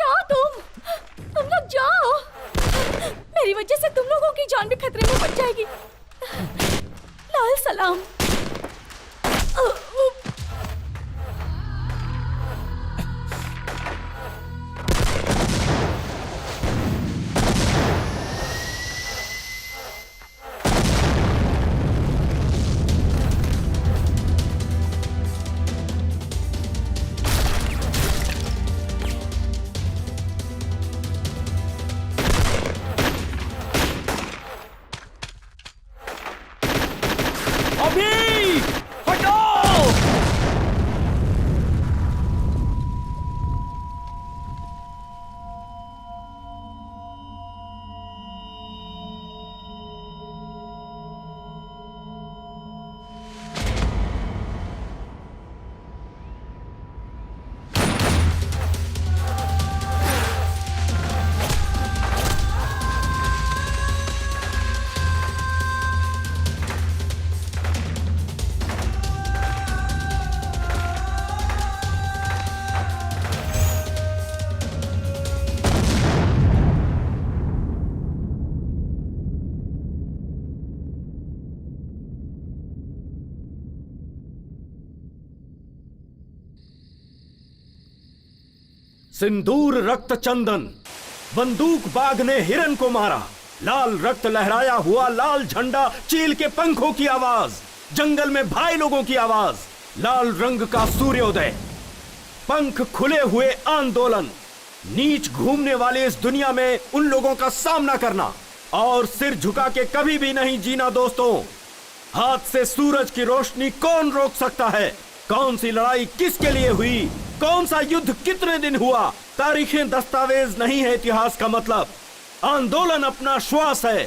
जाओ तुम लोग जाओ। मेरी वजह से तुम लोगों की जान भी खतरे में पड़ जाएगी। लाल सलाम। सिंदूर रक्त चंदन, बंदूक बाग ने हिरन को मारा, लाल रक्त लहराया हुआ लाल झंडा, चील के पंखों की आवाज, जंगल में भाई लोगों की आवाज, लाल रंग का सूर्योदय, पंख खुले हुए आंदोलन, नीच घूमने वाले इस दुनिया में उन लोगों का सामना करना और सिर झुका के कभी भी नहीं जीना। दोस्तों, हाथ से सूरज की रोशनी कौन रोक सकता है? कौन सी लड़ाई किसके लिए हुई? कौन सा युद्ध कितने दिन हुआ? तारीखें दस्तावेज नहीं है इतिहास का मतलब। आंदोलन अपना श्वास है,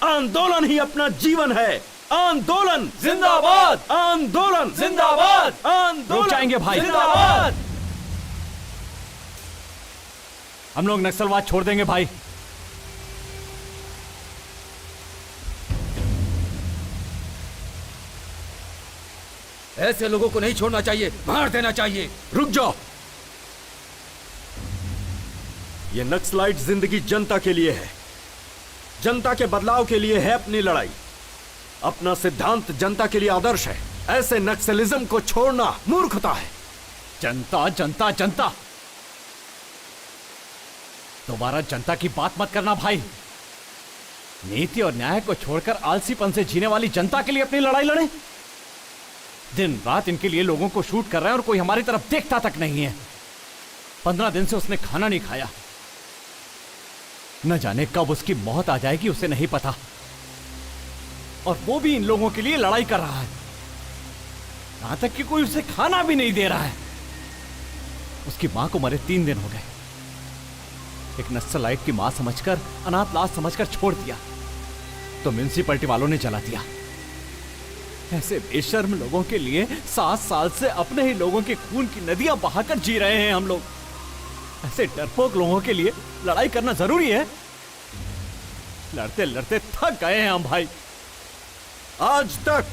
आंदोलन ही अपना जीवन है। आंदोलन जिंदाबाद, आंदोलन जिंदाबाद, आंदोलन। रुक जाएंगे भाई, जिंदाबाद। हम लोग नक्सलवाद छोड़ देंगे भाई। ऐसे लोगों को नहीं छोड़ना चाहिए, मार देना चाहिए। रुक जाओ। ये नक्सलाइट जिंदगी जनता के लिए है, जनता के बदलाव के लिए है अपनी लड़ाई। अपना सिद्धांत जनता के लिए आदर्श है। ऐसे नक्सलिज्म को छोड़ना मूर्खता है। जनता जनता जनता, दोबारा जनता की बात मत करना भाई। नीति और न्याय को छोड़कर आलसीपन से जीने वाली जनता के लिए अपनी लड़ाई लड़े। दिन रात इनके लिए लोगों को शूट कर रहे हैं और कोई हमारी तरफ देखता तक नहीं है। 15 दिन से उसने खाना नहीं खाया। न जाने कब उसकी मौत आ जाएगी, उसे नहीं पता। और वो भी इन लोगों के लिए लड़ाई कर रहा है, यहां तक कि कोई उसे खाना भी नहीं दे रहा है। उसकी मां को मरे 3 दिन हो गए। एक नक्सलाइट की मां समझकर, अनाथ लाश समझकर छोड़ दिया, तो म्युनिसिपैलिटी वालों ने जला दिया। ऐसे बेशर्म लोगों के लिए 7 साल से अपने ही लोगों के खून की नदियां बहाकर जी रहे हैं हम लोग। ऐसे डरपोक लोगों के लिए लड़ाई करना जरूरी है? लड़ते लड़ते थक गए हैं हम भाई। आज तक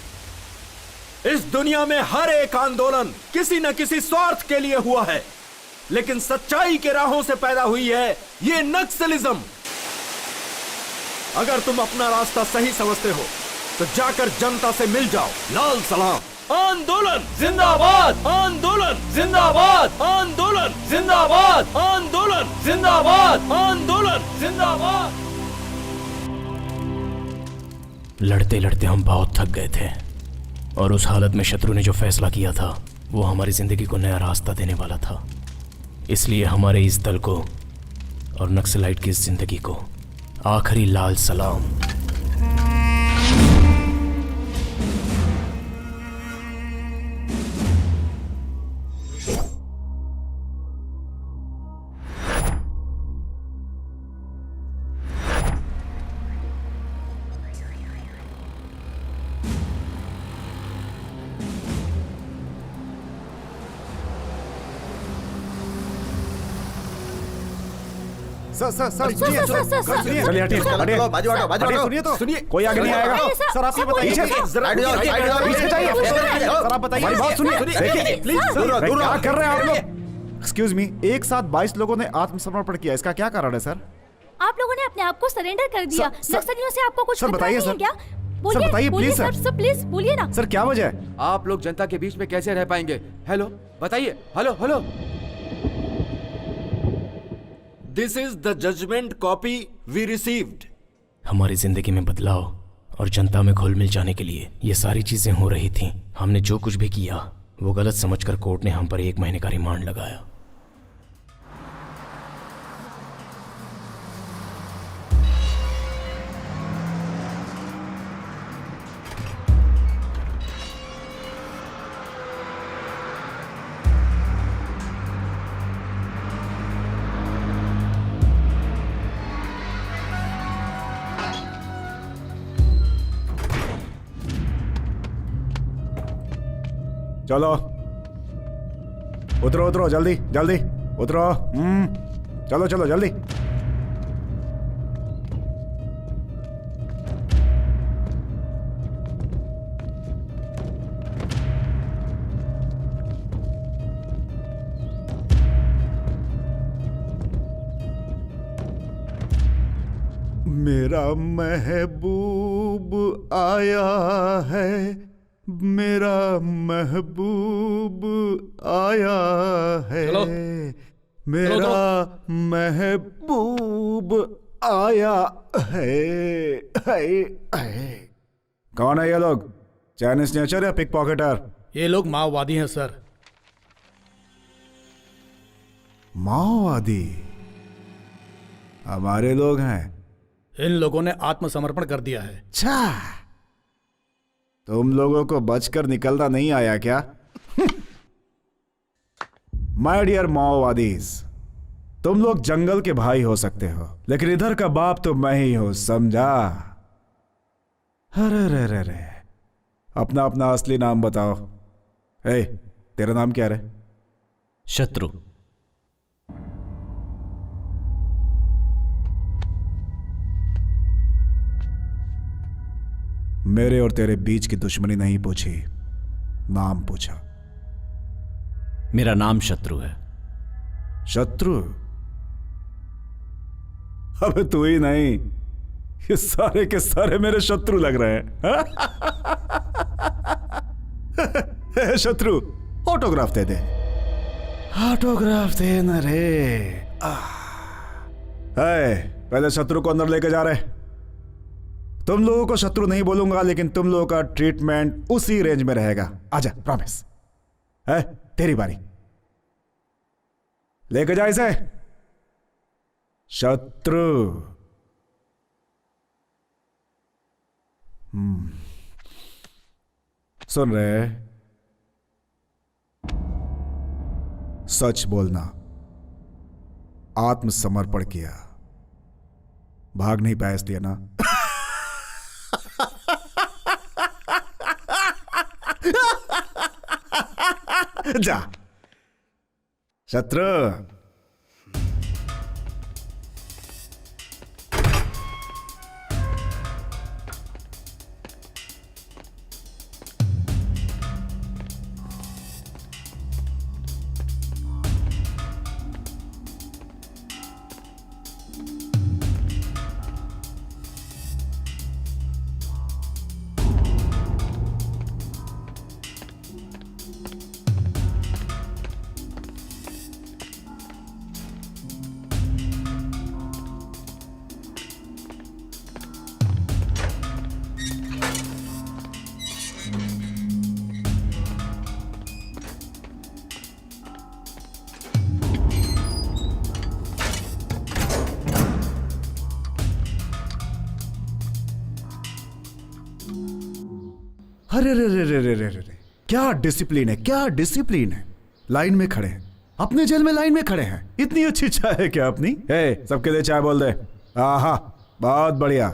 इस दुनिया में हर एक आंदोलन किसी न किसी स्वार्थ के लिए हुआ है, लेकिन सच्चाई के राहों से पैदा हुई है ये नक्सलिज्म। अगर तुम अपना रास्ता सही समझते हो तो जाकर जनता से मिल जाओ। लाल सलाम। आंदोलन जिंदाबाद, आंदोलन जिंदाबाद, आंदोलन जिंदाबाद, आंदोलन जिंदाबाद, आंदोलन। जिंदाबाद। लड़ते लड़ते हम बहुत थक गए थे और उस हालत में शत्रु ने जो फैसला किया था वो हमारी जिंदगी को नया रास्ता देने वाला था। इसलिए हमारे इस दल को और नक्सलाइट की इस जिंदगी को आखिरी लाल सलाम। सर चलिए हटिए, हटिए। बाजू हटो, बाजू हटो। सुनिए तो, सुनिए। कोई आगे नहीं आएगा। सर आप ये बताइए, सर आप बताइए। हमारी बात सुनिए। देखिए, प्लीज क्या कर रहे हैं आप लोग? एक्सक्यूज मी, एक साथ 22 लोगों ने आत्मसमर्पण किया, इसका क्या कारण है सर? आप लोगों ने अपने आप को सरेंडर कर दिया। सर, नक्सलियों से आपको कुछ सर, खतरा बताइए नहीं है सर। क्या? सर, बताइए, बोलिए प्लीज, सर, सर। प्लीज बोलिए ना। सर क्या वजह है? आप लोग जनता के बीच में कैसे रह पाएंगे? हेलो, बताइए। Hello hello. This is the judgement copy we received. हमारी जिंदगी में बदलाव और जनता में घुल मिल जाने के लिए ये सारी चीजें हो रही थीं। हमने जो कुछ भी किया वो गलत समझकर कोर्ट ने हम पर 1 महीने का रिमांड लगाया। चलो उतरो उतरो, जल्दी जल्दी उतरो। चलो चलो जल्दी। मेरा महबूब आया है, मेरा महबूब आया है, चलो। मेरा महबूब आया है। कौन है ये लोग? चाइनीज नेचर या पिक पॉकेटर? ये लोग माओवादी हैं सर। माओवादी? हमारे लोग हैं। इन लोगों ने आत्मसमर्पण कर दिया है। अच्छा, तुम लोगों को बचकर निकलना नहीं आया क्या? माय डियर माओवादीज, तुम लोग जंगल के भाई हो सकते हो, लेकिन इधर का बाप तो मैं ही हूं, समझा? अरे रे रे रे, अपना अपना असली नाम बताओ। ए, तेरा नाम क्या है? शत्रु। मेरे और तेरे बीच की दुश्मनी नहीं पूछी, नाम पूछा। मेरा नाम शत्रु है। शत्रु? अबे तू ही नहीं, ये सारे के सारे मेरे शत्रु लग रहे हैं। शत्रु, ऑटोग्राफ दे दे। ऑटोग्राफ दे न रे। पहले शत्रु को अंदर लेके जा रहे। तुम लोगों को शत्रु नहीं बोलूंगा, लेकिन तुम लोगों का ट्रीटमेंट उसी रेंज में रहेगा। आजा, प्रॉमिस है। तेरी बारी, लेके जा इसे। शत्रु। सुन रहे? सच बोलना। आत्मसमर्पण किया, भाग नहीं पाया इसलिए ना? जा शत्रु। अरे रे रे रे रे रे रे, क्या डिसिप्लिन है, क्या डिसिप्लिन है। लाइन में खड़े हैं, अपने जेल में लाइन में खड़े हैं। इतनी अच्छी चाय है क्या अपनी? सबके लिए चाय बोल दे। आहा, बहुत बढ़िया।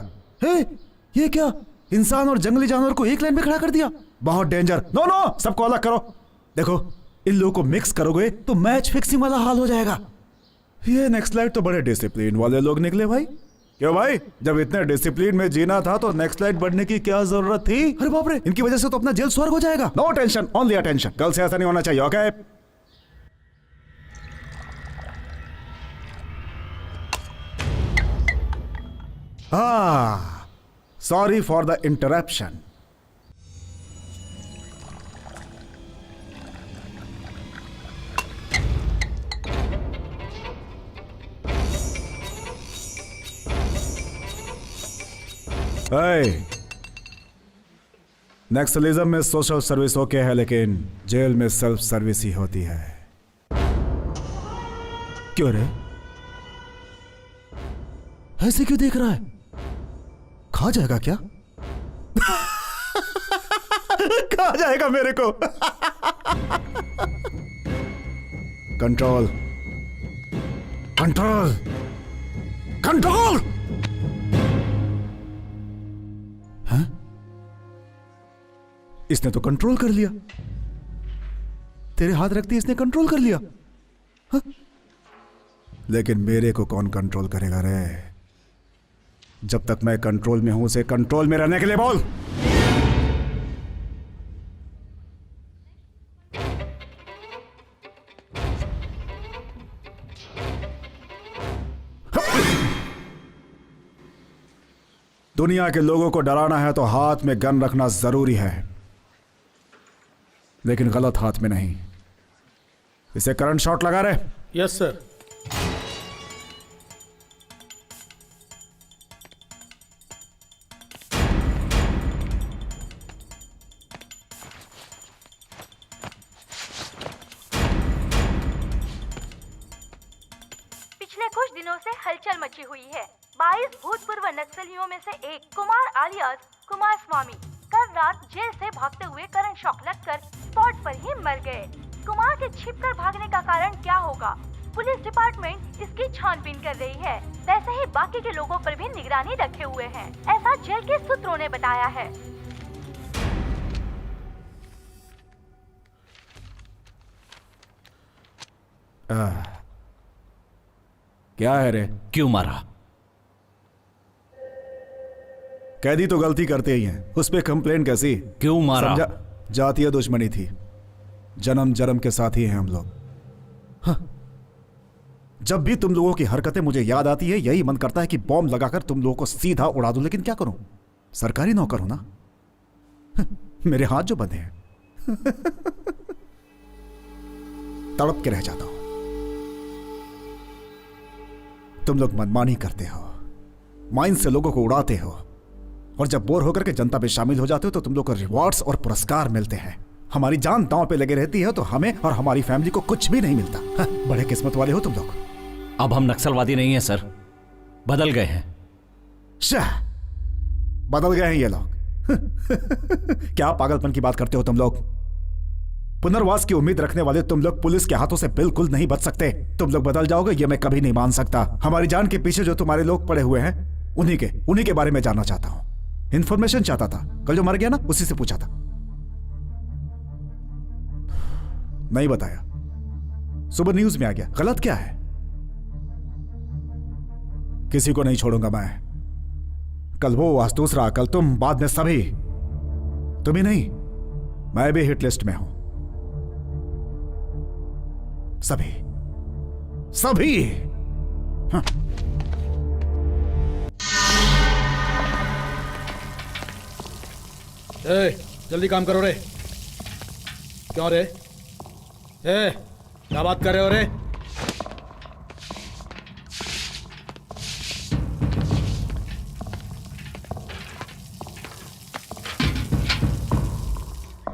ये क्या, इंसान और जंगली जानवर को एक लाइन में खड़ा कर दिया? बहुत डेंजर। नो नो, सबको अलग करो। देखो, इन लोगों को मिक्स करोगे तो मैच फिक्सिंग वाला हाल हो जाएगा। ये नेक्स्ट लाइट तो बड़े डिसिप्लिन वाले लोग निकले भाई। क्यों भाई, जब इतने डिसिप्लिन में जीना था तो नेक्स्ट लाइट बढ़ने की क्या जरूरत थी? अरे बाप रे, इनकी वजह से तो अपना जेल स्वर्ग हो जाएगा। No tension, only attention. कल से ऐसा नहीं होना चाहिए, okay? Sorry for the interruption. Naxalism में सोशल सर्विस ओके है, लेकिन जेल में सेल्फ सर्विस ही होती है। क्यों रे, ऐसे क्यों देख रहा है? खा जाएगा क्या? खा जाएगा मेरे को। Control, control, control. हाँ? इसने तो कंट्रोल कर लिया। तेरे हाथ रखते इसने कंट्रोल कर लिया। हाँ? लेकिन मेरे को कौन कंट्रोल करेगा रे? जब तक मैं कंट्रोल में हूं, उसे कंट्रोल में रहने के लिए बोल। दुनिया के लोगों को डराना है तो हाथ में गन रखना जरूरी है, लेकिन गलत हाथ में नहीं। इसे करंट शॉट लगा रहे। Yes sir. पिछले कुछ दिनों से हलचल मची हुई है। 22 भूतपूर्व नक्सलियों में से एक कुमार आलियास कुमार स्वामी कल रात जेल से भागते हुए करंट शॉक लगकर स्पॉट पर ही मर गए। कुमार के छिपकर भागने का कारण क्या होगा? पुलिस डिपार्टमेंट इसकी छानबीन कर रही है। वैसे ही बाकी के लोगों पर भी निगरानी रखे हुए हैं, ऐसा जेल के सूत्रों ने बताया है। क्या है रे? क्यों मारा? कैदी तो गलती करते ही हैं, उस पे कंप्लेन कैसी? क्यों मारा? समझा, जातीय दुश्मनी थी। जन्म जन्म के साथी हैं हम लोग। हाँ। जब भी तुम लोगों की हरकतें मुझे याद आती है, यही मन करता है कि बॉम्ब लगाकर तुम लोगों को सीधा उड़ा दूं, लेकिन क्या करूं? सरकारी नौकर हूं ना। मेरे हाथ जो बंधे हैं। तड़प के रह जाता हूं। तुम लोग मनमानी करते हो, माइंड से लोगों को उड़ाते हो, और जब बोर होकर के जनता में शामिल हो जाते हो तो तुम लोग को रिवॉर्ड्स और पुरस्कार मिलते हैं। हमारी जान दांव पे लगे रहती है तो हमें और हमारी फैमिली को कुछ भी नहीं मिलता। हाँ, बड़े किस्मत वाले हो तुम लोग। अब हम नक्सलवादी नहीं हैं सर, बदल गए हैं। शाह, बदल गए हैं ये लोग। क्या पागलपन की बात करते हो तुम लोग? पुनर्वास की उम्मीद रखने वाले तुम लोग पुलिस के हाथों से बिल्कुल नहीं बच सकते। तुम लोग बदल जाओगे ये मैं कभी नहीं मान सकता। हमारी जान के पीछे जो तुम्हारे लोग पड़े हुए हैं, उन्हीं के बारे में जानना चाहता हूं। इंफॉर्मेशन चाहता था। कल जो मर गया ना, उसी से पूछा था, नहीं बताया। सुबह न्यूज में आ गया। गलत क्या है? किसी को नहीं छोड़ूंगा मैं। कल वो, आज दूसरा, कल तुम, बाद में सभी। तुम ही नहीं, मैं भी हिट लिस्ट में हूं। सभी सभी। हाँ। जल्दी काम करो रे। क्यों रे? क्या बात कर रहे हो रे?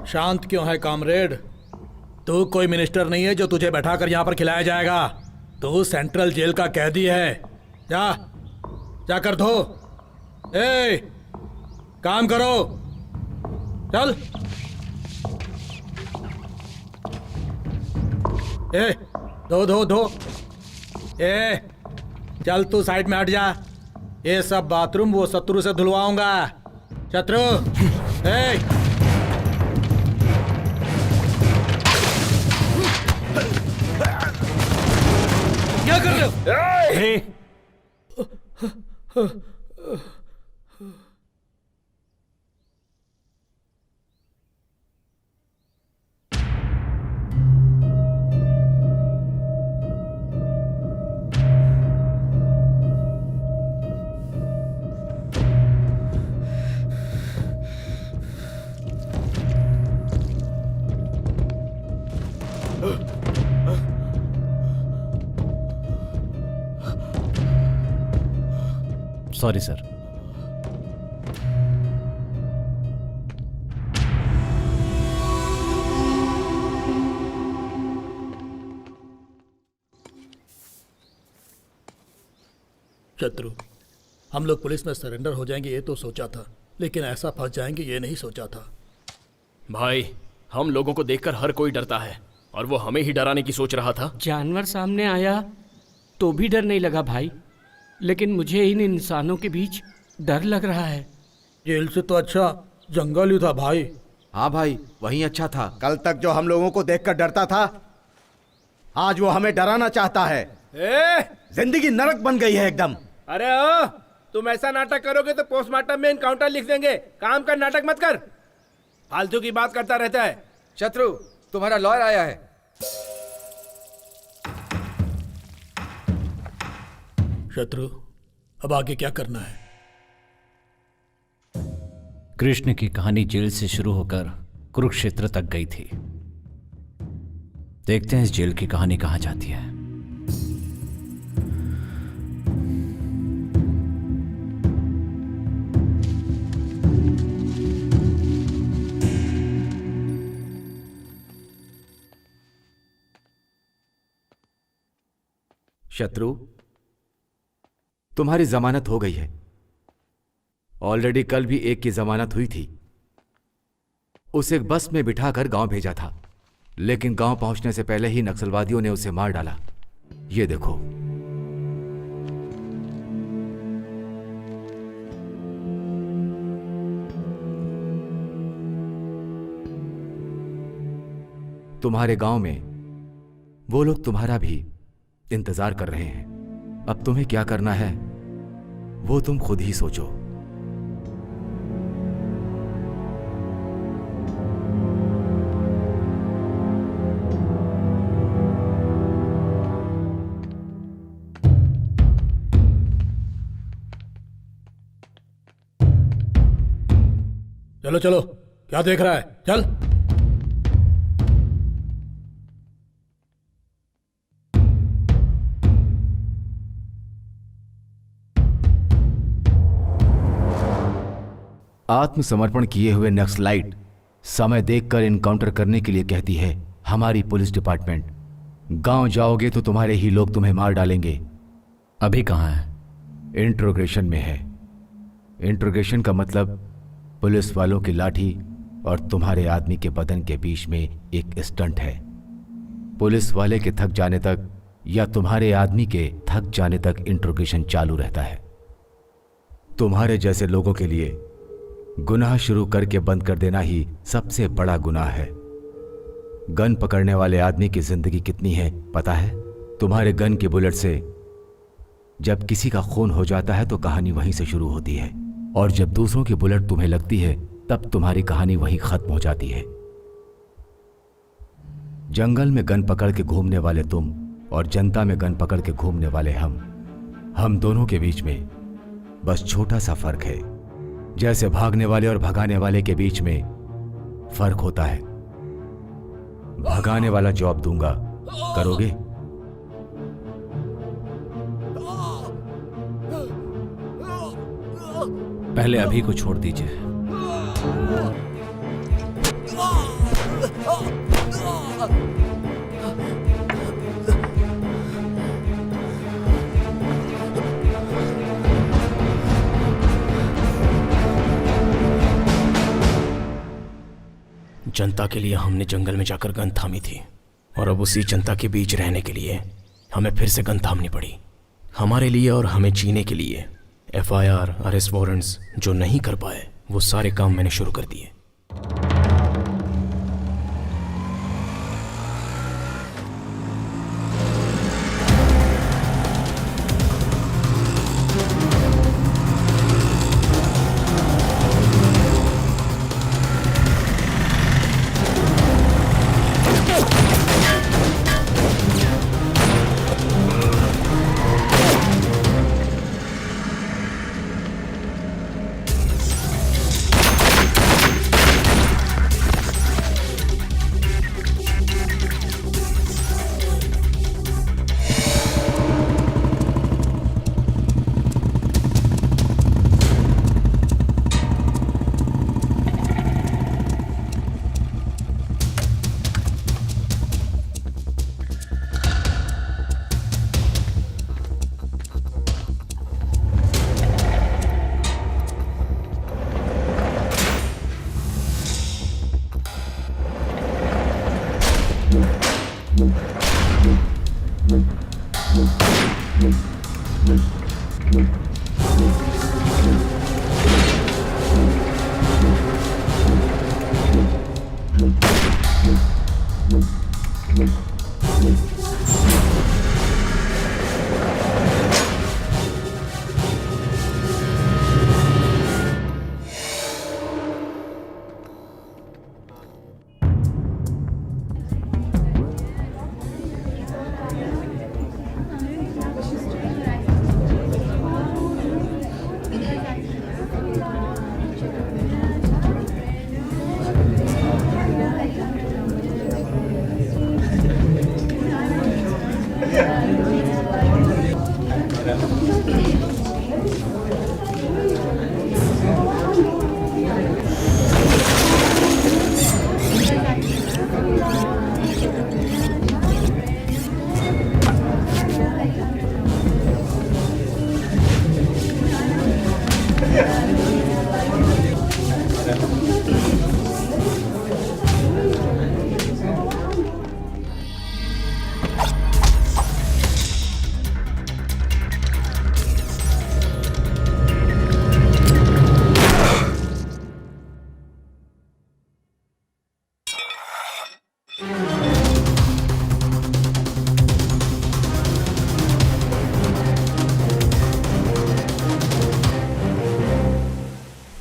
शांत क्यों है कामरेड? तू कोई मिनिस्टर नहीं है जो तुझे बैठाकर यहां पर खिलाया जाएगा। तू सेंट्रल जेल का कैदी है। जा कर धो। काम करो, चल। धो। चल तू साइड में हट जा। ये सब बाथरूम वो शत्रु से धुलवाऊंगा। शत्रु, क्या कर रहे हो? Sorry sir. शत्रु, हम लोग पुलिस में सरेंडर हो जाएंगे ये तो सोचा था, लेकिन ऐसा फंस जाएंगे ये नहीं सोचा था। भाई, हम लोगों को देखकर हर कोई डरता है और वो हमें ही डराने की सोच रहा था। जानवर सामने आया तो भी डर नहीं लगा भाई, लेकिन मुझे इन इंसानों के बीच डर लग रहा है। जेल से तो अच्छा जंगल ही था भाई। हाँ भाई, वही अच्छा था। कल तक जो हम लोगों को देखकर डरता था, आज वो हमें डराना चाहता है। जिंदगी नरक बन गई है एकदम। अरे ओ, तुम ऐसा नाटक करोगे तो पोस्टमार्टम में इनकाउंटर लिख देंगे। काम का नाटक मत कर, फालतू की बात करता रहता है। शत्रु, तुम्हारा लॉयर आया है। शत्रु, अब आगे क्या करना है? कृष्ण की कहानी जेल से शुरू होकर कुरुक्षेत्र तक गई थी। देखते हैं इस जेल की कहानी कहां जाती है। शत्रु, तुम्हारी जमानत हो गई है। ऑलरेडी कल भी एक की जमानत हुई थी। उसे बस में बिठाकर गांव भेजा था, लेकिन गांव पहुंचने से पहले ही नक्सलवादियों ने उसे मार डाला। ये देखो। तुम्हारे गांव में वो लोग तुम्हारा भी इंतजार कर रहे हैं। अब तुम्हें क्या करना है वो तुम खुद ही सोचो। चलो चलो, क्या देख रहा है? चल। आत्मसमर्पण किए हुए नक्सलाइट समय देखकर इनकाउंटर करने के लिए कहती है हमारी पुलिस डिपार्टमेंट। गांव जाओगे तो तुम्हारे ही लोग तुम्हें मार डालेंगे। अभी कहां है? इंट्रोगेशन में है। इंट्रोगेशन का मतलब पुलिस वालों की लाठी और तुम्हारे आदमी के बदन के बीच में एक स्टंट है। पुलिस वाले के थक जाने तक या तुम्हारे आदमी के थक जाने तक इंट्रोगेशन चालू रहता है। तुम्हारे जैसे लोगों के लिए गुनाह शुरू करके बंद कर देना ही सबसे बड़ा गुनाह है। गन पकड़ने वाले आदमी की जिंदगी कितनी है पता है? तुम्हारे गन के बुलेट से जब किसी का खून हो जाता है तो कहानी वहीं से शुरू होती है, और जब दूसरों की बुलेट तुम्हें लगती है तब तुम्हारी कहानी वहीं खत्म हो जाती है। जंगल में गन पकड़ के घूमने वाले तुम और जनता में गन पकड़ के घूमने वाले हम दोनों के बीच में बस छोटा सा फर्क है। जैसे भागने वाले और भगाने वाले के बीच में फर्क होता है। भगाने वाला जॉब दूंगा, करोगे? पहले अभी को छोड़ दीजिए। जनता के लिए हमने जंगल में जाकर गन थामी थी, और अब उसी जनता के बीच रहने के लिए हमें फिर से गन थामनी पड़ी। हमारे लिए और हमें जीने के लिए FIR, अरेस्ट वारंट्स जो नहीं कर पाए वो सारे काम मैंने शुरू कर दिए।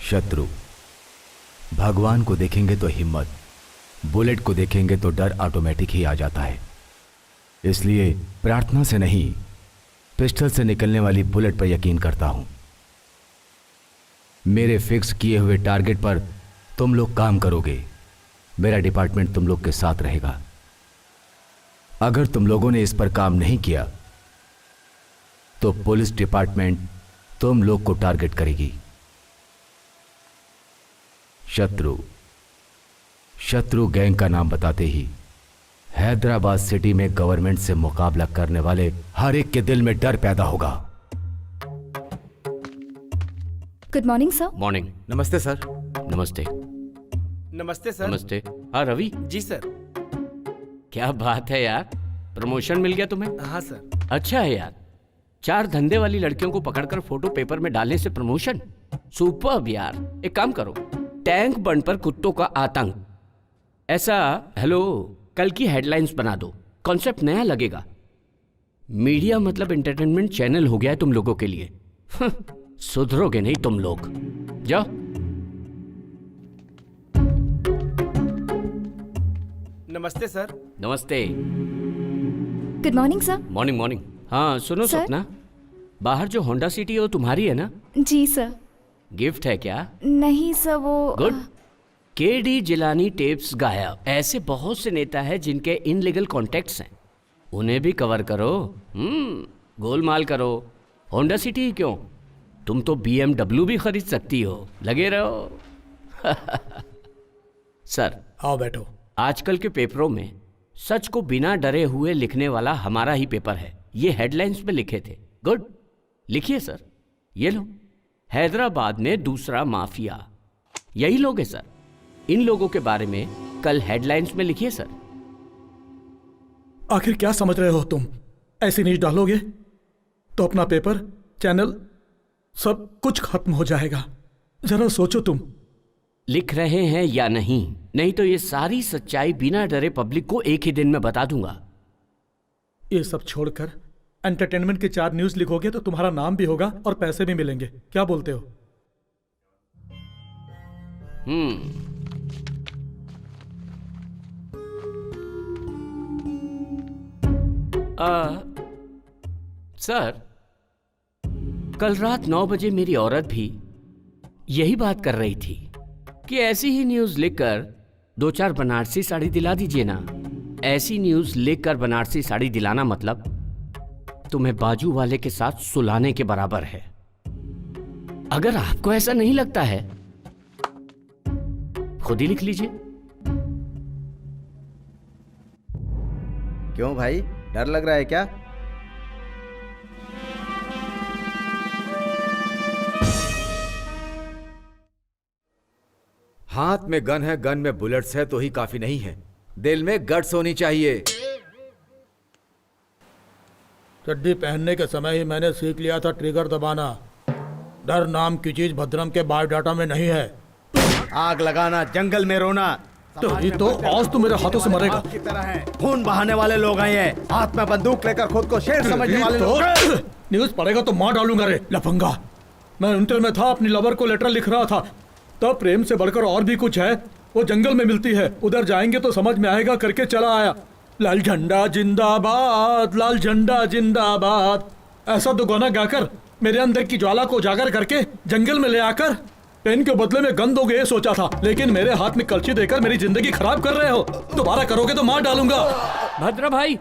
शत्रु, भगवान को देखेंगे तो हिम्मत, बुलेट को देखेंगे तो डर ऑटोमेटिक ही आ जाता है। इसलिए प्रार्थना से नहीं, पिस्टल से निकलने वाली बुलेट पर यकीन करता हूं। मेरे फिक्स किए हुए टारगेट पर तुम लोग काम करोगे, मेरा डिपार्टमेंट तुम लोग के साथ रहेगा। अगर तुम लोगों ने इस पर काम नहीं किया तो पुलिस डिपार्टमेंट तुम लोग को टारगेट करेगी। शत्रु गैंग का नाम बताते ही हैदराबाद सिटी में गवर्नमेंट से मुकाबला करने वाले हर एक के दिल में डर पैदा होगा। Good morning sir. मॉर्निंग। नमस्ते सर। नमस्ते। नमस्ते सर। नमस्ते। हाँ रवि। जी सर। क्या बात है यार, प्रमोशन मिल गया तुम्हें? हाँ सर। अच्छा है यार, 4 धंधे वाली लड़कियों को पकड़कर फोटो पेपर में डालने से प्रमोशन, सुपर्ब यार। एक काम करो, टैंक बंड पर कुत्तों का आतंक, ऐसा हेलो कल की हेडलाइंस बना दो। कॉन्सेप्ट नया लगेगा। मीडिया मतलब एंटरटेनमेंट चैनल हो गया है तुम लोगों के लिए। सुधरोगे नहीं तुम लोग। जाओ। नमस्ते सर। नमस्ते। Good morning sir. Morning morning. हाँ सुनो सर? सपना, बाहर जो होंडा सिटी है वो तुम्हारी है ना? जी सर। गिफ्ट है क्या? नहीं सर, वो गुड। केडी जिलानी टेप्स गायब। ऐसे बहुत से नेता हैं जिनके इनलीगल कॉन्टेक्ट्स हैं, उन्हें भी कवर करो। गोलमाल करो। होंडा सिटी ही क्यों, तुम तो BMW भी खरीद सकती हो। लगे रहो। सर आओ बैठो। आजकल के पेपरों में सच को बिना डरे हुए लिखने वाला हमारा ही पेपर है। ये हेडलाइंस में लिखे थे। गुड, लिखिए सर। ये लो, हैदराबाद में दूसरा माफिया। यही लोग हैं सर। इन लोगों के बारे में कल हेडलाइंस में लिखिए सर। आखिर क्या समझ रहे हो तुम? ऐसी न्यूज डालोगे तो अपना पेपर, चैनल, सब कुछ खत्म हो जाएगा। जरा सोचो तुम। लिख रहे हैं या नहीं? नहीं तो ये सारी सच्चाई बिना डरे पब्लिक को एक ही दिन में बता दूंगा। ये सब छोड़कर एंटरटेनमेंट के 4 न्यूज लिखोगे तो तुम्हारा नाम भी होगा और पैसे भी मिलेंगे। क्या बोलते हो? सर, कल रात 9 बजे मेरी औरत भी यही बात कर रही थी कि ऐसी ही न्यूज लिखकर 2-4 बनारसी साड़ी दिला दीजिए ना। ऐसी न्यूज लिखकर बनारसी साड़ी दिलाना मतलब तुम्हें बाजू वाले के साथ सुलाने के बराबर है। अगर आपको ऐसा नहीं लगता है, खुद ही लिख लीजिए। क्यों भाई, डर लग रहा है क्या? हाथ में गन है, गन में बुलेट्स है तो ही काफी नहीं है, दिल में गट्स होनी चाहिए। चड्डी पहनने के समय ही मैंने सीख लिया था ट्रिगर दबाना। डर नाम की चीज भद्रम के बायोडाटा में नहीं है। आग लगाना, जंगल में रोना, तो ये तो आज तू मेरे हाथों से मरेगा। की तरह है। खून बहाने वाले लोग हैं ये, हाथ में बंदूक लेकर खुद को शेर समझने वाले लोग। न्यूज पढ़ेगा तो मार डालूंगा रे लफंगा। मैं इंटर में था, अपनी लवर को लेटर लिख रहा था, तब प्रेम से बढ़कर और भी कुछ है, वो जंगल में मिलती है, उधर जाएंगे तो समझ में आएगा करके चला आया। लाल झंडा जिंदाबाद, लाल झंडा जिंदाबाद, ऐसा दो गाना गाकर मेरे अंदर की ज्वाला को उजागर करके जंगल में ले आकर पेन के बदले में गन दोगे ये सोचा था, लेकिन मेरे हाथ में कलची देकर मेरी जिंदगी खराब कर रहे हो। दोबारा करोगे तो मार डालूंगा। भद्रा भाई,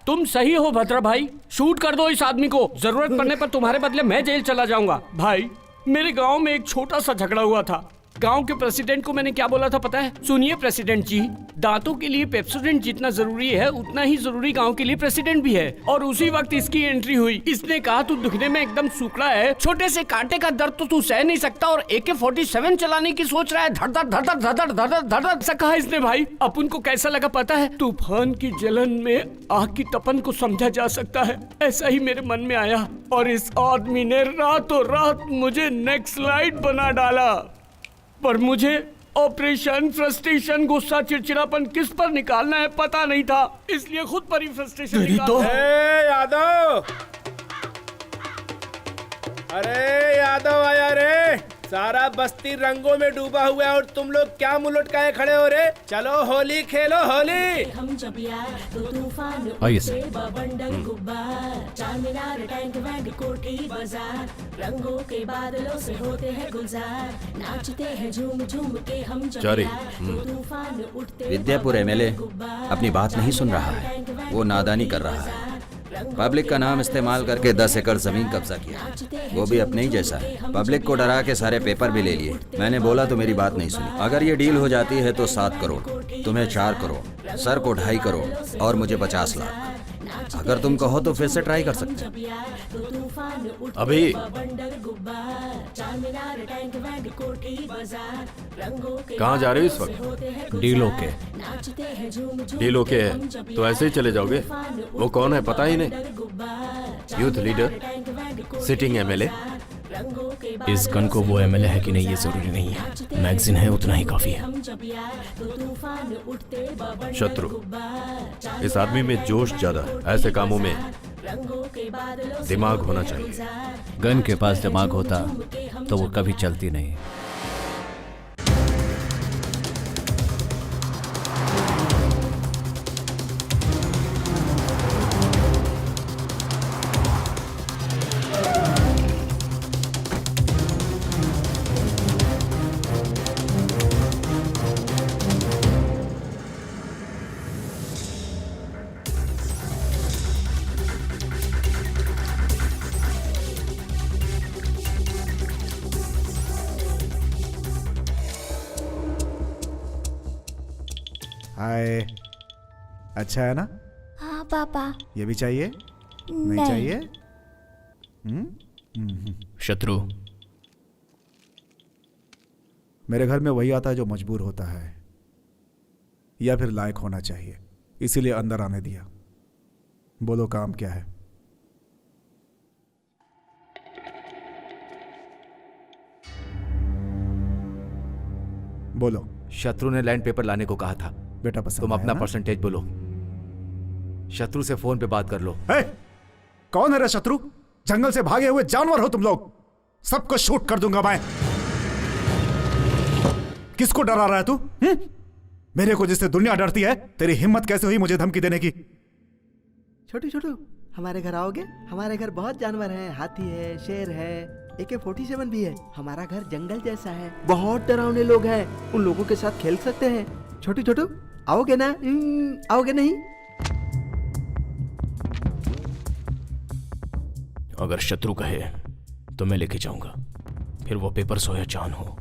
तुम सही हो भद्रा भाई, शूट कर दो इस आदमी को, जरूरत पड़ने पर तुम्हारे बदले मैं जेल चला जाऊंगा। भाई, मेरे गांव में एक छोटा सा झगड़ा हुआ था। गांव के प्रेसिडेंट को मैंने क्या बोला था पता है? सुनिए प्रेसिडेंट जी, दांतों के लिए पेप्सोडेंट जितना जरूरी है उतना ही जरूरी गांव के लिए प्रेसिडेंट भी है। और उसी वक्त इसकी एंट्री हुई। इसने कहा तू दुखने में एकदम सूखड़ा है, छोटे से कांटे का दर्द तो तू सह नहीं सकता और AK-47 चलाने की सोच रहा है, धड़ धड़ धड़ धड़ धड़ धड़ धड़ धड़ धड़। ऐसा कहा इसने भाई। अपन को कैसा लगा पता है? तूफान की जलन में आग की तपन को समझा जा सकता है, ऐसा ही मेरे मन में आया। और इस आदमी ने रातों रात मुझे नेक्स्ट लाइट बना डाला। पर मुझे ऑपरेशन, फ्रस्ट्रेशन, गुस्सा, चिड़चिड़ापन किस पर निकालना है पता नहीं था, इसलिए खुद पर ही फ्रस्ट्रेशन निकाला। यादव, अरे यादव आया रे, सारा बस्ती रंगों में डूबा हुआ है और तुम लोग क्या मुंह लटकाए खड़े हो रे? चलो होली खेलो होली। हम जब यार तो तूफान आइए उठते, बबंडर गुब्बार, चारमीनार, टैंक बैंड, कोठी बाजार, रंगों के बादलों से होते हैं गुलजार, नाचते हैं झूम झूम के हम जब चोरी। यार तो तूफान उठते, विद्यापुर MLA अपनी बात नहीं सुन रहा है, वो नादानी कर रहा है। पब्लिक का नाम इस्तेमाल करके 10 एकड़ जमीन कब्जा किया, वो भी अपने ही जैसा है। पब्लिक को डरा के सारे पेपर भी ले लिए। मैंने बोला तो मेरी बात नहीं सुनी। अगर ये डील हो जाती है तो 7 करोड़, तुम्हें 4 करोड़, सर को 2.5 करोड़ और मुझे 50 लाख। अगर तुम कहो तो फिर से ट्राई कर सकते हैं। अभी कहाँ जा रहे हो इस वक्त? डीलों के। डील ओके है तो ऐसे ही चले जाओगे? वो कौन है पता ही नहीं? Youth leader, sitting MLA। इस गन को वो MLA है कि नहीं ये जरूरी नहीं है, मैगजीन है उतना ही काफी है। शत्रु, इस आदमी में जोश ज्यादा है, ऐसे कामों में दिमाग होना चाहिए। गन के पास दिमाग होता तो वो कभी चलती नहीं। हाय, अच्छा है ना? हाँ पापा। ये भी चाहिए? नहीं चाहिए? शत्रु, मेरे घर में वही आता है जो मजबूर होता है या फिर लायक होना चाहिए, इसीलिए अंदर आने दिया। बोलो काम क्या है? बोलो। शत्रु ने लैंड पेपर लाने को कहा था। बेटा पसंद तुम आया अपना ना? परसेंटेज बोलो। शत्रु से फोन पे बात कर लो। ए, कौन है रे शत्रु? जंगल से भागे हुए जानवर हो तुम लोग, सबको शूट कर दूंगा मैं। किसको डरा रहा है तू? मेरे को जिससे दुनिया डरती है, तेरी हिम्मत कैसे हुई मुझे धमकी देने की? छोटू छोटू, हमारे घर आओगे? हमारे घर बहुत जानवर हैं, हाथी है, शेर है, AK-47 भी है। हमारा घर जंगल जैसा है, बहुत डरावने लोग हैं, उन लोगों के साथ खेल सकते हैं। छोटू छोटू, आओगे ना? आओगे नहीं? अगर शत्रु कहे तो मैं लेके जाऊंगा, फिर वो पेपर हो या जान हो।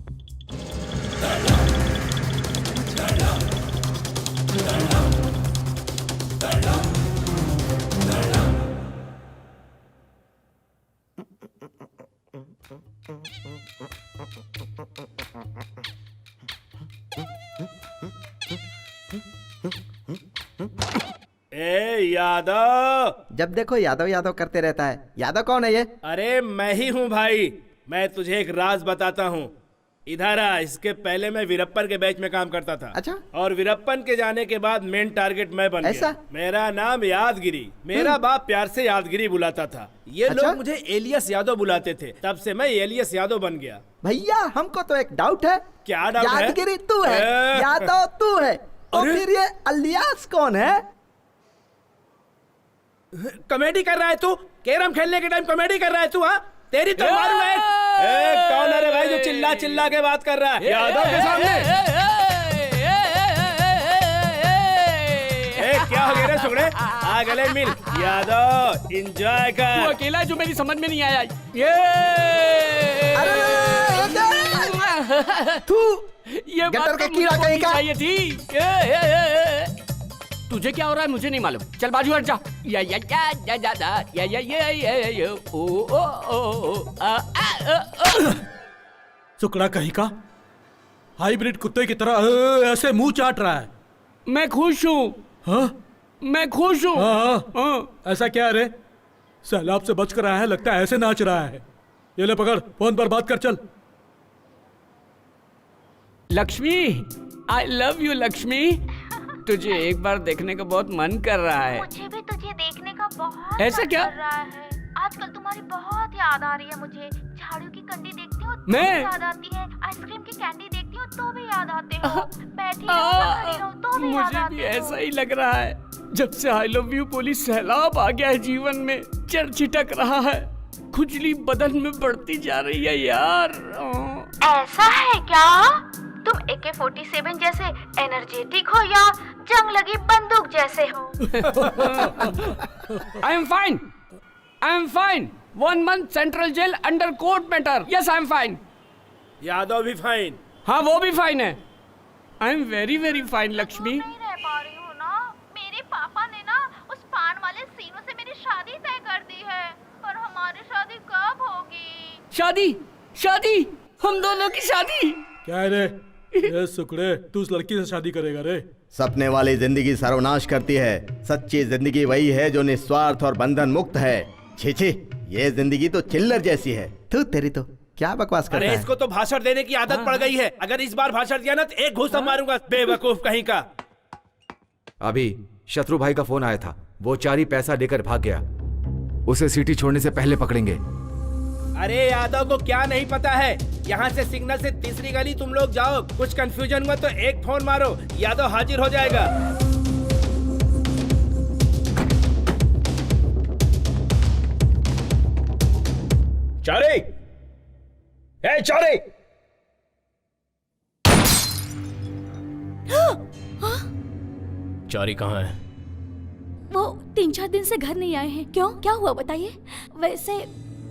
ए यादव, जब देखो यादव यादव करते रहता है। यादव कौन है ये? अरे मैं ही हूँ भाई। मैं तुझे एक राज बताता हूँ। इधर आ। इसके पहले मैं वीरप्पन के बैच में काम करता था। अच्छा। और वीरप्पन के जाने के बाद मेन टारगेट मैं बन ऐसा? गया। मेरा नाम यादगिरी। मेरा बाप प्यार से यादगिरी बुलाता था। ये अच्छा? लोग मुझे एलियस यादव बुलाते थे। तब से मैं एलियस यादव बन गया। भैया हमको तो एक डाउट है। क्या डाउट है? यादगिरी तू है, यादव तू है, तो फिर ये अलियास कौन है? कॉमेडी कर रहा है तू? कैरम खेलने के टाइम कॉमेडी कर रहा है तू? हाँ तेरी तो मारू है। कौन है रे भाई जो चिल्ला चिल्ला के बात कर रहा है यादव के सामने? क्या हो गया रे सुगड़े? आ गले मिल। यादव एंजॉय कर। तू अकेला है जो मेरी समझ में नहीं आया। तू ये गटर बात का तो कीड़ा मुझे कहीं का? चाहिए थी। तुझे क्या हो रहा है मुझे नहीं मालूम। चल बाजू हट जा। या या या या या या या या या ओ ओ ओ सुकड़ा कहीं का हाइब्रिड कुत्ते की तरह ऐसे मुंह चाट रहा है। मैं खुश हूँ। हाँ? मैं खुश हूँ। हाँ। ऐसा क्या रे? सैलाब से बच कर आया है, लगता है ऐसे नाच रहा है। ये ले पकड़, फोन पर बात कर चल। Lakshmi, I love you Lakshmi. तुझे एक बार देखने का बहुत मन कर रहा है। मुझे भी तुझे देखने का बहुत ऐसा मन क्या? कर रहा है। आजकल तुम्हारी बहुत याद आ रही है मुझे। झाड़ू की कंडी देखती हूँ तो मैं? भी याद आती है। आइसक्रीम की कैंडी देखती हूँ तो भी याद आते हो। बैठी रहूं या खड़ी रहूं तो भी याद मुझे आते भी हो। ऐसा ही लग रहा है। जब से आई लव यू पुलिस सैलाब आ गया है जीवन में, चढ़ छिटक रहा है। खुजली बदन में बढ़ती जा रही है यार। ऐसा है क्या? तुम AK-47 जैसे एनर्जेटिक हो या जंग लगी बंदूक जैसे हो? I am fine. I am fine. 1 month central jail under court matter. Yes I am fine. Yadav भी फाइन। हाँ वो भी फाइन है। I am very very fine Lakshmi. नहीं रह पा रही हूँ ना। मेरे पापा ने ना उस पान वाले सीनू से मेरी शादी तय कर दी है। और हमारी शादी कब होगी? शादी? शादी? हम दोनों की शादी? क्या है रे? ये सुकड़े, तू उस लड़की से शादी करेगा रे? सपने वाली जिंदगी सर्वनाश करती है। सच्ची जिंदगी वही है जो निस्वार्थ और बंधन मुक्त है। छी छी, ये जिंदगी तो चिल्लर जैसी है। तू तेरी तो क्या बकवास करता अरे है? इसको तो भाषण देने की आदत पड़ गई है। अगर इस बार भाषण दिया ना तो एक घूसा मारूंगा। बेवकूफ कहीं का। अभी शत्रु भाई का फोन आया था। वो चारी पैसा लेकर भाग गया। उसे सिटी छोड़ने से पहले पकड़ेंगे। अरे यादव को क्या नहीं पता है? यहाँ से सिग्नल से तीसरी गली तुम लोग जाओ। कुछ कंफ्यूजन हुआ तो एक फोन मारो, यादव हाजिर हो जाएगा। चारे, ए चारे। चारी कहाँ है? वो 3-4 दिन से घर नहीं आए हैं। क्यों, क्या हुआ बताइए? वैसे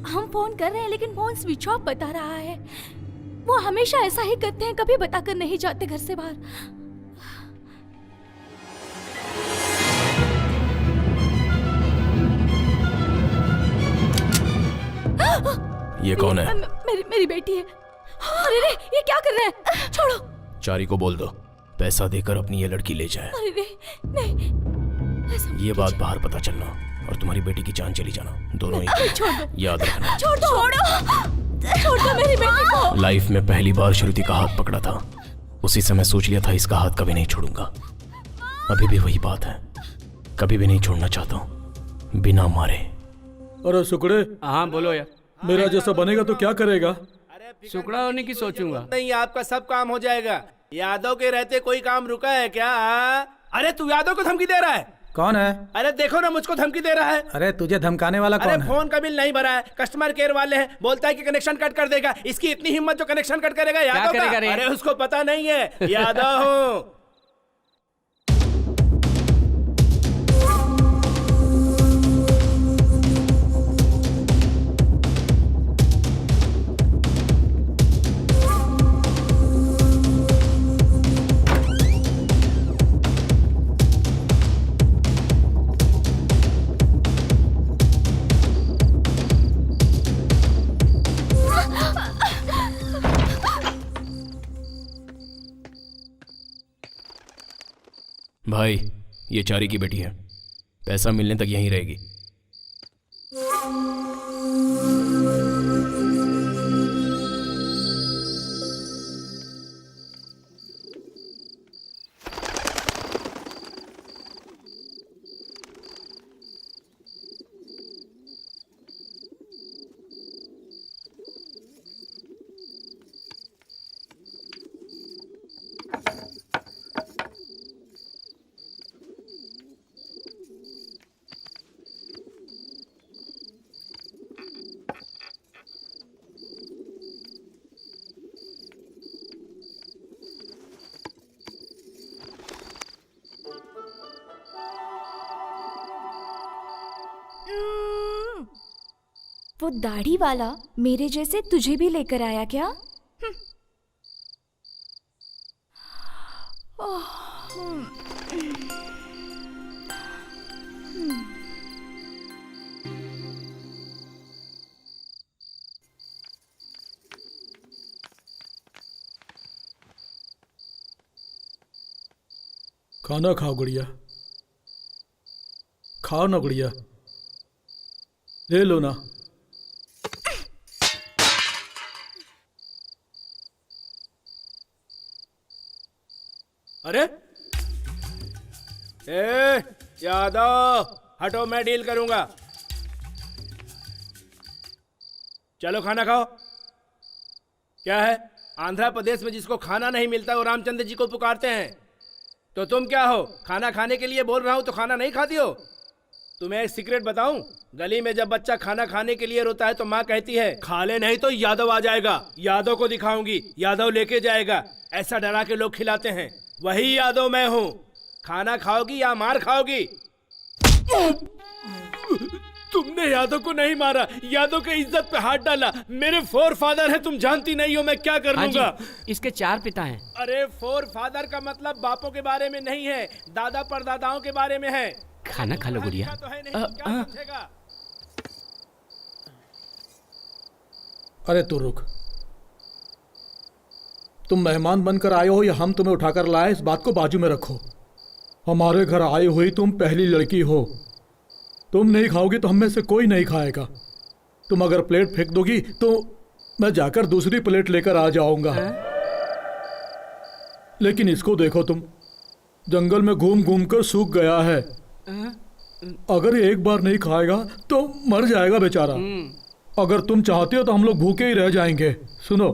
हम फोन कर रहे हैं लेकिन फोन स्विच ऑफ बता रहा है। वो हमेशा ऐसा ही करते हैं, कभी बताकर नहीं जाते घर से बाहर। ये कौन है? मेरी बेटी है। अरे रे, ये क्या कर रहे हैं? छोड़ो। चारी को बोल दो पैसा देकर अपनी ये लड़की ले जाए। अरे रे, नहीं। ये बात बाहर पता चलना और तुम्हारी बेटी की जान चली जाना, दोनों ही। छोड़ दो। याद रखना। छोड़ दो। छोड़ दो मेरी बेटी को। लाइफ में पहली बार श्रुति का हाथ पकड़ा था, उसी समय सोच लिया था इसका हाथ कभी नहीं छोड़ूंगा। अभी भी वही बात है, कभी भी नहीं छोड़ना चाहता हूँ बिना मारे। अरे सुकड़े। हाँ बोलो यार। मेरा जैसा बनेगा तो क्या करेगा? सुकड़ा होने की सोचूंगा। नहीं, आपका सब काम हो जाएगा। यादव के रहते कोई काम रुका है क्या? अरे तू यादव को धमकी दे रहा है? कौन है? अरे देखो ना, मुझको धमकी दे रहा है। अरे तुझे धमकाने वाला कौन है? फोन का बिल नहीं भरा है, कस्टमर केयर वाले हैं। बोलता है कि कनेक्शन कट कर देगा। इसकी इतनी हिम्मत जो कनेक्शन कट करेगा यादव का? अरे उसको पता नहीं है, यादव हूँ। भाई ये चारी की बेटी है, पैसा मिलने तक यहीं रहेगी। वो दाढ़ी वाला मेरे जैसे तुझे भी लेकर आया क्या? खाना खाओ गुड़िया, खाओ ना गुड़िया, ले लो ना। अरे ए यादव, हटो, मैं डील करूंगा। चलो खाना खाओ। क्या है, आंध्र प्रदेश में जिसको खाना नहीं मिलता वो रामचंद्र जी को पुकारते हैं, तो तुम क्या हो? खाना खाने के लिए बोल रहा हूं तो खाना नहीं खाती हो? तुम्हें एक सीक्रेट बताऊं? गली में जब बच्चा खाना खाने के लिए रोता है तो माँ कहती है खा ले नहीं तो यादव आ जाएगा, यादव को दिखाऊंगी, यादव लेके जाएगा। ऐसा डरा के लोग खिलाते हैं, वही यादव मैं हूं। खाना खाओगी या मार खाओगी? तुमने यादव को नहीं मारा, यादव के इज्जत पे हाथ डाला। मेरे फोर फादर है, तुम जानती नहीं हो मैं क्या कर लूंगा। इसके 4 पिता हैं। अरे फोर फादर का मतलब बापों के बारे में नहीं है, दादा परदादाओं के बारे में है। खाना खा लो गुड़िया। तो है नहीं, क्या समझेगा? अरे तू रुक, तुम मेहमान बनकर आए हो या हम तुम्हें उठाकर लाए, इस बात को बाजू में रखो। हमारे घर आई हुई तुम पहली लड़की हो, तुम नहीं खाओगी तो हम में से कोई नहीं खाएगा। तुम अगर प्लेट फेंक दोगी तो मैं जाकर दूसरी प्लेट लेकर आ जाऊंगा। लेकिन इसको देखो, तुम जंगल में घूम घूम कर सूख गया है। अगर ये एक बार नहीं खाएगा तो मर जाएगा बेचारा। अगर तुम चाहते हो तो हम लोग भूखे ही रह जाएंगे। सुनो,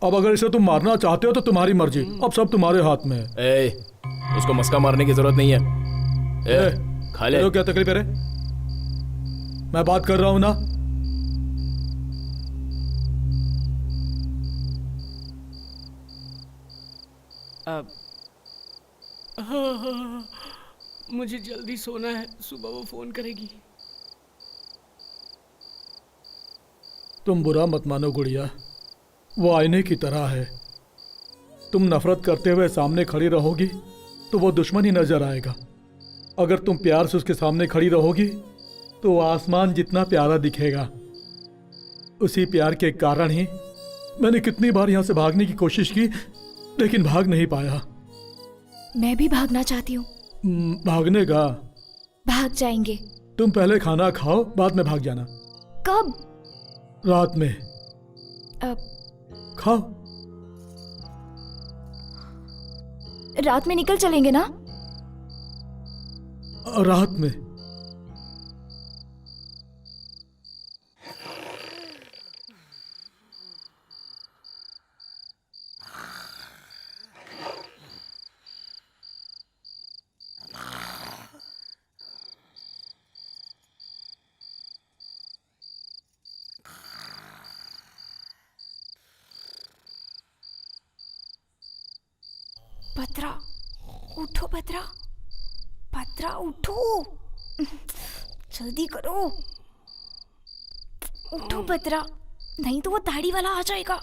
अब अगर इसे तुम मारना चाहते हो तो तुम्हारी मर्जी, अब सब तुम्हारे हाथ में है। उसको मस्का मारने की जरूरत नहीं है। खा ले। क्या तकलीफ है रे? मैं बात कर रहा हूं ना। अब मुझे जल्दी सोना है, सुबह वो फोन करेगी। तुम बुरा मत मानो गुड़िया, वो आईने की तरह है। तुम नफरत करते हुए सामने खड़ी रहोगी तो वो दुश्मन ही नजर आएगा। अगर तुम प्यार से उसके सामने खड़ी रहोगी तो वो आसमान जितना प्यारा दिखेगा। उसी प्यार के कारण ही मैंने कितनी बार यहाँ से भागने की कोशिश की, लेकिन भाग नहीं पाया। मैं भी भागना चाहती हूँ। भागने का? भाग जाएंगे। तुम पहले खाना खाओ, बाद में भाग जाना। कब? रात में। अब खाओ। रात में निकल चलेंगे ना? रात में। भद्रा, उठो भद्रा, भद्रा उठो, जल्दी करो, उठो भद्रा, नहीं तो वो दाढ़ी वाला आ जाएगा।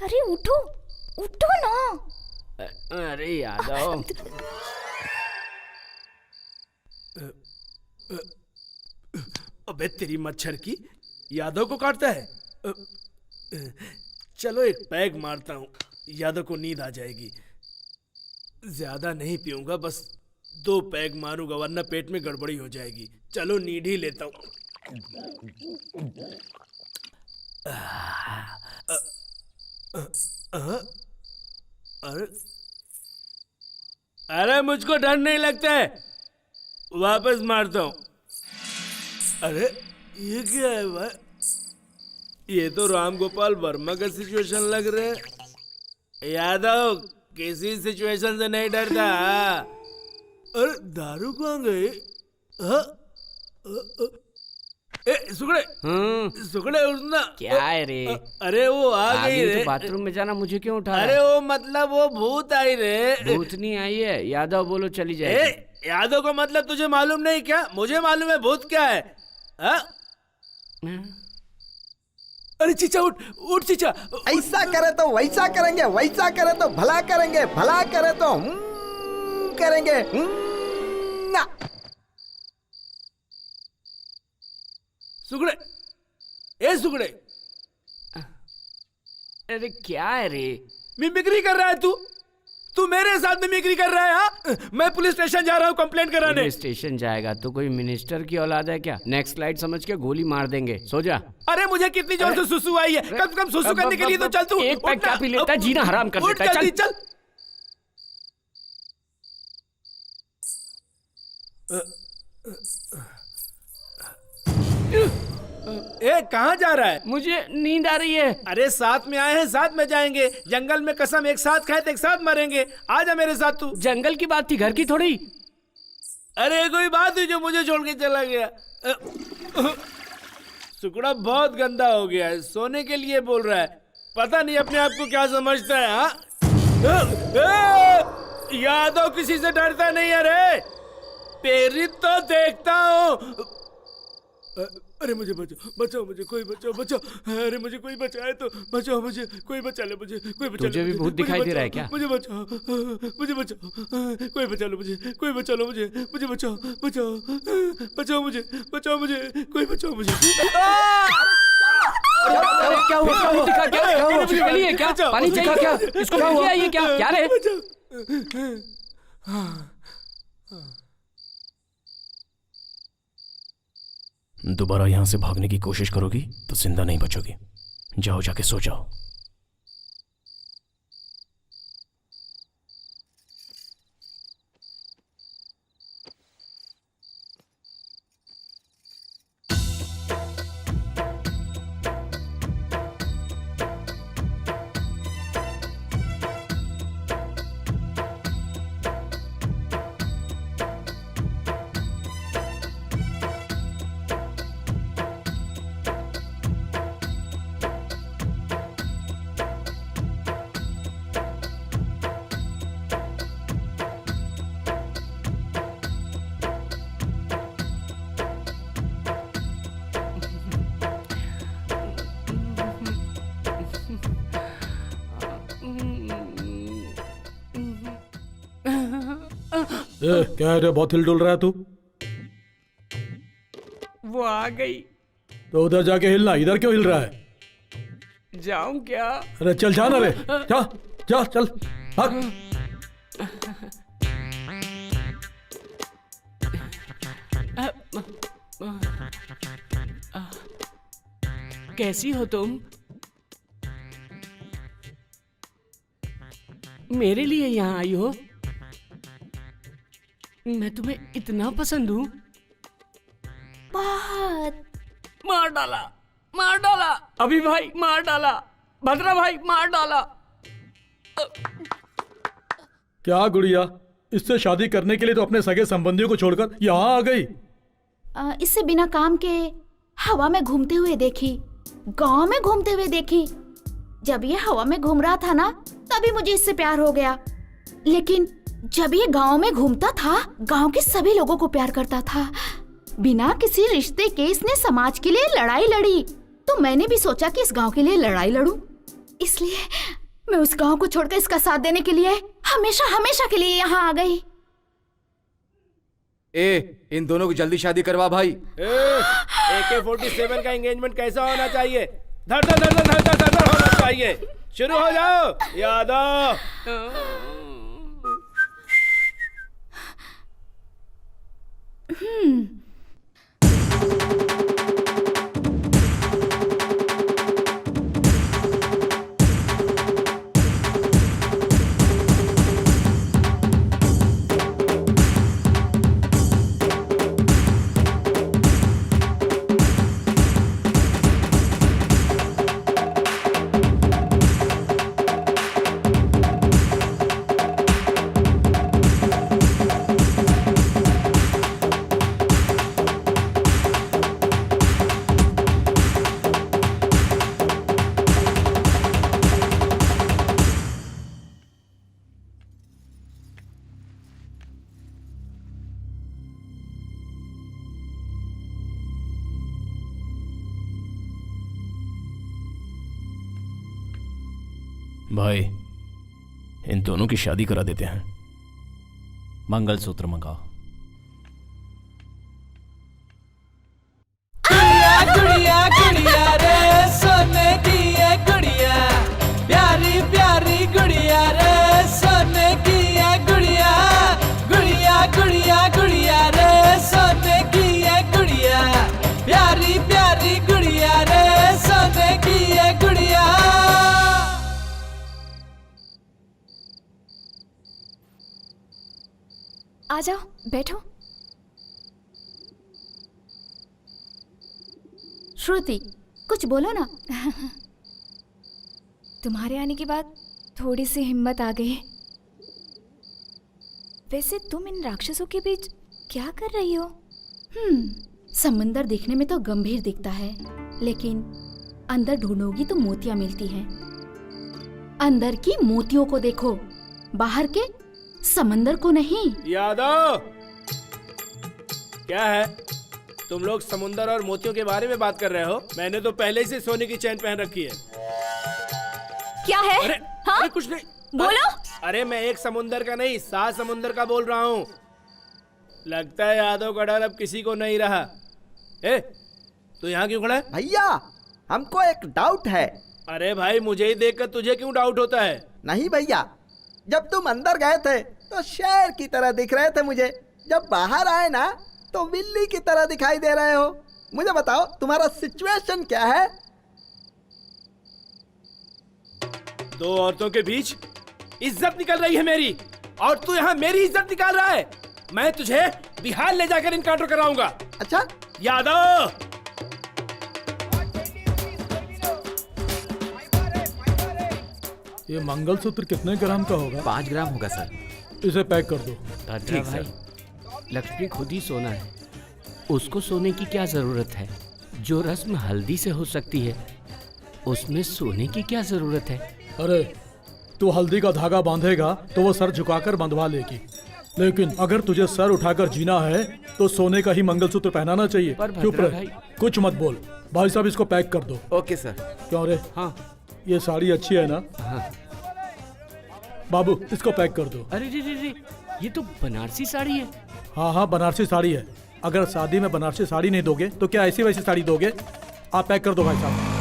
अरे उठो, उठो ना। अरे यादव। अबे तेरी मच्छर की, यादव को काटता है। चलो एक पैग मारता हूँ, यादव को नींद आ जाएगी। ज्यादा नहीं पीऊंगा, बस 2 पैग मारूंगा वरना पेट में गड़बड़ी हो जाएगी। चलो नींद ही लेता हूँ। अरे मुझको डर नहीं लगता है, वापस मारता हूँ। अरे ये क्या है भाई? ये तो राम गोपाल वर्मा का सिचुएशन लग रहा है। यादव किसी सिचुएशन से नहीं डरता। अरे दारू कहाँ गई? सुकड़े, सुकड़े उठना। क्या है रे? अरे वो आ गई रे। तो बाथरूम में जाना, मुझे क्यों उठा? अरे वो मतलब वो भूत आई रे। भूत नहीं आई है, यादव बोलो चली जाए। यादव का मतलब तुझे मालूम नहीं क्या? मुझे मालूम है भूत क्या है। अरे चीचा उठ उठ चीचा। ऐसा करे तो वैसा करेंगे, वैसा करे तो भला करेंगे, भला करे तो करेंगे। ना सुगड़े, ए सुगड़े, अरे क्या है रे? मिमिक्री कर रहा है तू? तू मेरे साथ मिमिक्री कर रहा है? हाँ, मैं पुलिस स्टेशन जा रहा हूँ कंप्लेंट कराने। पुलिस स्टेशन जाएगा तो कोई मिनिस्टर की औलाद है क्या? नेक्स्ट स्लाइड समझ के गोली मार देंगे, सो जा। अरे मुझे कितनी जोर से सुसु आई है, कम से कम सुसु करने के लिए तो चल तू। एक पैक क्या पी लेता है, जीना हराम कर देता है। जल्दी चल। ए कहाँ जा रहा है? मुझे नींद आ रही है। अरे साथ में आए हैं, साथ में जाएंगे। जंगल में कसम एक साथ खाए तो एक साथ मरेंगे। आजा मेरे साथ तू। जंगल की बात थी, घर की थोड़ी। अरे कोई बात हुई जो मुझे छोड़ के चला गया। सुकड़ा बहुत गंदा हो गया है, सोने के लिए बोल रहा है। पता नहीं अपने आप को क्या समझता है। हाँ यादव किसी से डरता नहीं है रे। प्रेरित तो देखता हूँ। अरे मुझे बचाओ, बचाओ मुझे, कोई बचाओ, बचाओ। अरे मुझे कोई बचाए तो बचाओ, मुझे कोई बचा ले, मुझे कोई बचा ले। तुझे भी भूत दिखाई दे रहा है क्या? मुझे बचाओ, मुझे बचाओ, कोई बचा लो मुझे, कोई बचा लो मुझे, मुझे बचाओ, बचाओ, बचाओ मुझे, बचाओ मुझे, कोई बचाओ मुझे। क्या हुआ? क्या हुआ? क्या हुआ? क्या पानी चाहिए क्या? इसको क्या ये क्या क्या रे? दोबारा यहां से भागने की कोशिश करोगी तो जिंदा नहीं बचोगी। जाओ, जाके सो जाओ। क्या है रे, बहुत हिल डुल रहा है तू? वो आ गई। तो उधर जाके हिलना, इधर क्यों हिल रहा है? जाऊं क्या? अरे चल जाना रे, जा जा चल भाग। कैसी हो तुम? मेरे लिए यहाँ आई हो? मैं तुम्हें इतना पसंद हूँ? बहुत। मार डाला, मार डाला, अभी भाई मार डाला, भद्रा भाई मार डाला। क्या गुड़िया, इससे शादी करने के लिए तो अपने सगे संबंधियों को छोड़कर यहाँ आ गई? इससे बिना काम के हवा में घूमते हुए देखी, गांव में घूमते हुए देखी। जब ये हवा में घूम रहा था ना, तभी मुझे इससे प्यार हो गया। लेकिन जब ये गांव में घूमता था, गांव के सभी लोगों को प्यार करता था। बिना किसी रिश्ते के इसने समाज के लिए लड़ाई लड़ी, तो मैंने भी सोचा कि इस गांव के लिए लड़ाई लड़ूं। इसलिए मैं उस गांव को छोड़कर इसका साथ देने के लिए हमेशा हमेशा के लिए यहाँ आ गई। इन दोनों की जल्दी शादी करवा भाई। AK-47 का एंगेजमेंट कैसा होना चाहिए? धर धर धर धर धर धर धर होना चाहिए। शुरू हो जाओ यादव। भाई, इन दोनों की शादी करा देते हैं। मंगलसूत्र मंगाओ। गुड़िया गुड़िया रे सोने की है गुड़िया, प्यारी प्यारी गुड़िया रे सोने की है गुड़िया, गुड़िया गुड़िया गुड़िया रे सोने की है गुड़िया, प्यारी प्यारी गुड़िया रे सोने की है गुड़िया। आ जाओ, बैठो। श्रुति, कुछ बोलो ना। तुम्हारे आने के बाद थोड़ी सी हिम्मत आ गई। वैसे तुम इन राक्षसों के बीच क्या कर रही हो? समंदर देखने में तो गंभीर दिखता है, लेकिन अंदर ढूंढोगी तो मोतियां मिलती हैं। अंदर की मोतियों को देखो, बाहर के समंदर को नहीं। यादव, क्या है? तुम लोग समुंदर और मोतियों के बारे में बात कर रहे हो? मैंने तो पहले से सोने की चैन पहन रखी है। क्या है? अरे कुछ नहीं, बोलो। अरे मैं एक समुंदर का नहीं, 7 समुंदर का बोल रहा हूँ। लगता है यादव का डर अब किसी को नहीं रहा। तू यहाँ क्यों खड़ा है? भैया, हमको एक डाउट है। अरे भाई, मुझे ही देखकर तुझे क्यों डाउट होता है? नहीं भैया, जब तुम अंदर गए थे तो शेर की तरह दिख रहे थे मुझे, जब बाहर आए ना तो बिल्ली की तरह दिखाई दे रहे हो। मुझे बताओ, तुम्हारा सिचुएशन क्या है? 2 औरतों के बीच इज्जत निकल रही है मेरी, और तू यहाँ मेरी इज्जत निकाल रहा है। मैं तुझे बिहार ले जाकर इनकाउंटर कराऊंगा। अच्छा यादव, ये मंगलसूत्र कितने ग्राम का होगा? 5 ग्राम होगा सर। इसे पैक कर दो। ठीक भाई, लक्ष्मी खुद ही सोना है, उसको सोने की क्या जरूरत है? जो रस्म हल्दी से हो सकती है, उसमें सोने की क्या जरूरत है? अरे, तू हल्दी का धागा बांधेगा तो वो सर झुकाकर बंधवा लेगी, लेकिन अगर तुझे सर उठाकर जीना है तो सोने का ही मंगलसूत्र पहनाना चाहिए। चुप रह, कुछ मत बोल। भाई साहब, इसको पैक कर दो। Okay sir. क्यों रे? हाँ, ये साड़ी अच्छी है ना? हाँ। बाबू, इसको पैक कर दो। अरे रे, ये तो बनारसी साड़ी है। हाँ हाँ, बनारसी साड़ी है। अगर शादी में बनारसी साड़ी नहीं दोगे तो क्या ऐसी वैसी साड़ी दोगे? आप पैक कर दो भाई साहब।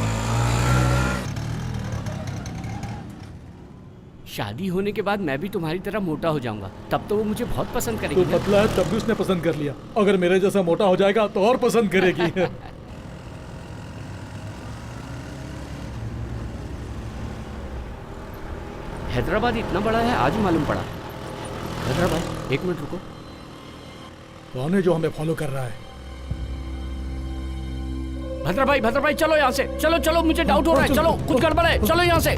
शादी होने के बाद मैं भी तुम्हारी तरह मोटा हो जाऊंगा, तब तो वो मुझे बहुत पसंद करेगी। तो पतला है तब भी उसने पसंद कर लिया, अगर मेरे जैसा मोटा हो जाएगा तो और पसंद करेगी। हैदराबाद इतना बड़ा है, आज मालूम पड़ा। हैदराबाद, 1 मिनट रुको। कौन है जो हमें फॉलो कर रहा है? भद्रा भाई, चलो यहाँ से। चलो, मुझे डाउट हो रहा है। चलो, कुछ गड़बड़ है, चलो यहाँ से।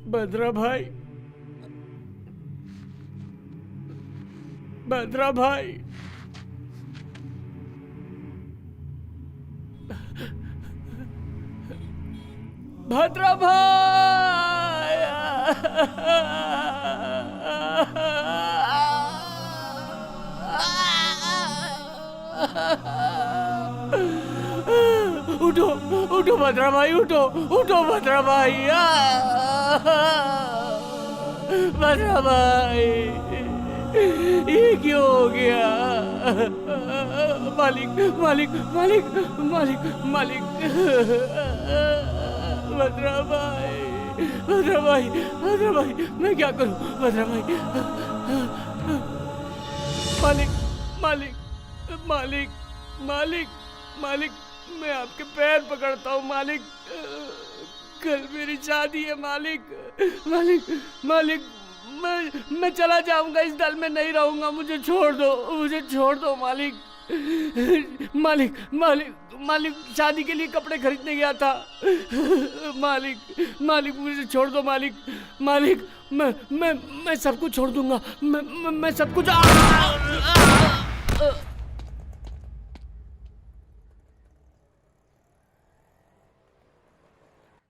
भद्रा भाई, भद्रा भाई, भद्रा भाई, उठो उठो भद्रा भाई, उठो उठो भद्रा भाई, भद्रा भाई, ये क्यों हो गया? मालिक मालिक मालिक मालिक मालिक, भद्रा भाई, भद्रा भाई, भद्रा भाई, मैं क्या करूं भद्रा भाई? मालिक मालिक मालिक मालिक मालिक, मैं आपके पैर पकड़ता हूँ मालिक, कल मेरी शादी है मालिक, मालिक मालिक, मैं चला जाऊंगा, इस दल में नहीं रहूंगा, मुझे छोड़ दो मालिक, मालिक मालिक मालिक, शादी के लिए कपड़े खरीदने गया था मालिक, मालिक मुझे छोड़ दो मालिक, मालिक मैं सब कुछ छोड़ दूंगा, मैं सब कुछ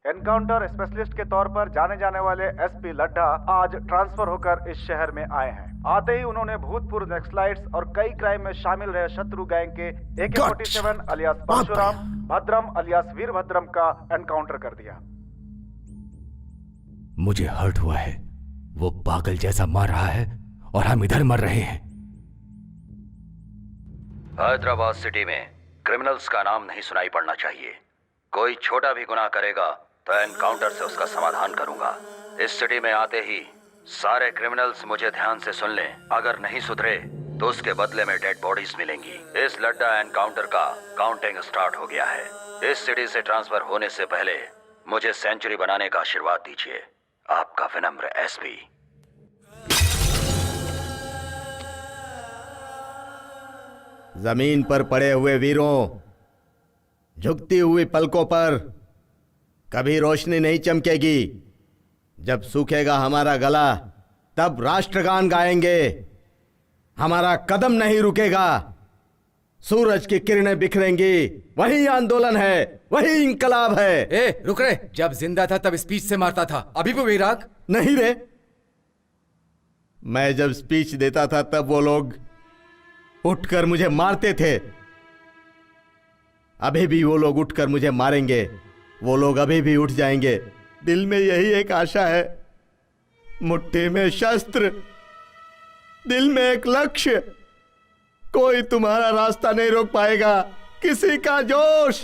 एनकाउंटर स्पेशलिस्ट के तौर पर जाने जाने वाले एसपी लड्ढा आज ट्रांसफर होकर इस शहर में आए हैं। आते ही उन्होंने भूतपूर्व नक्सलाइट्स और कई क्राइम में शामिल रहे शत्रु गैंग के AK-47 अलियास परशुराम, भद्रम अलियास वीरभद्रम का एनकाउंटर कर दिया। मुझे हर्ट हुआ है, वो पागल जैसा मार रहा है और हम इधर मर रहे हैं। हैदराबाद सिटी में क्रिमिनल्स का नाम नहीं सुनाई पड़ना चाहिए। कोई छोटा भी गुनाह करेगा तो एनकाउंटर से उसका समाधान करूंगा। इस सिटी में आते ही सारे क्रिमिनल्स मुझे ध्यान से सुन लें, अगर नहीं सुधरे तो उसके बदले में डेड बॉडीज मिलेंगी। इस लड्डा एनकाउंटर का काउंटिंग स्टार्ट हो गया है। इस सिटी से ट्रांसफर होने से पहले मुझे सेंचुरी बनाने का आशीर्वाद दीजिए। आपका विनम्र एसपी। जमीन पर पड़े हुए वीरों, झुकती हुई पलकों पर कभी रोशनी नहीं चमकेगी। जब सूखेगा हमारा गला तब राष्ट्रगान गाएंगे। हमारा कदम नहीं रुकेगा। सूरज की किरणें बिखरेंगी, वही आंदोलन है, वही इंकलाब है। ए, रुक रे। जब जिंदा था तब स्पीच से मारता था, अभी भी वही राग? नहीं रे, मैं जब स्पीच देता था तब वो लोग उठकर मुझे मारते थे। अभी भी वो लोग उठकर मुझे मारेंगे। वो लोग अभी भी उठ जाएंगे। दिल में यही एक आशा है, मुट्ठी में शस्त्र, दिल में एक लक्ष्य। कोई तुम्हारा रास्ता नहीं रोक पाएगा, किसी का जोश।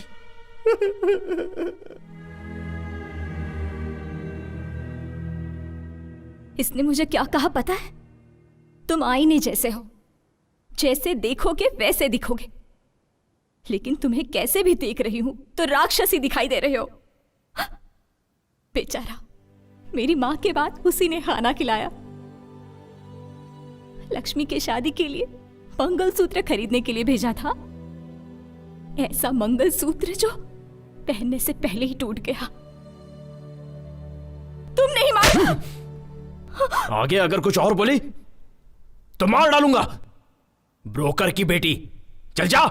इसने मुझे क्या कहा पता है? तुम आईने जैसे हो, जैसे देखोगे वैसे दिखोगे, लेकिन तुम्हें कैसे भी देख रही हूं तो राक्षसी दिखाई दे रहे हो। बेचारा, मेरी मां के बाद उसी ने खाना खिलाया। लक्ष्मी के शादी के लिए मंगलसूत्र खरीदने के लिए भेजा था। ऐसा मंगलसूत्र जो पहनने से पहले ही टूट गया। तुम नहीं मार। आगे अगर कुछ और बोली तो मार डालूंगा। ब्रोकर की बेटी, चल जा।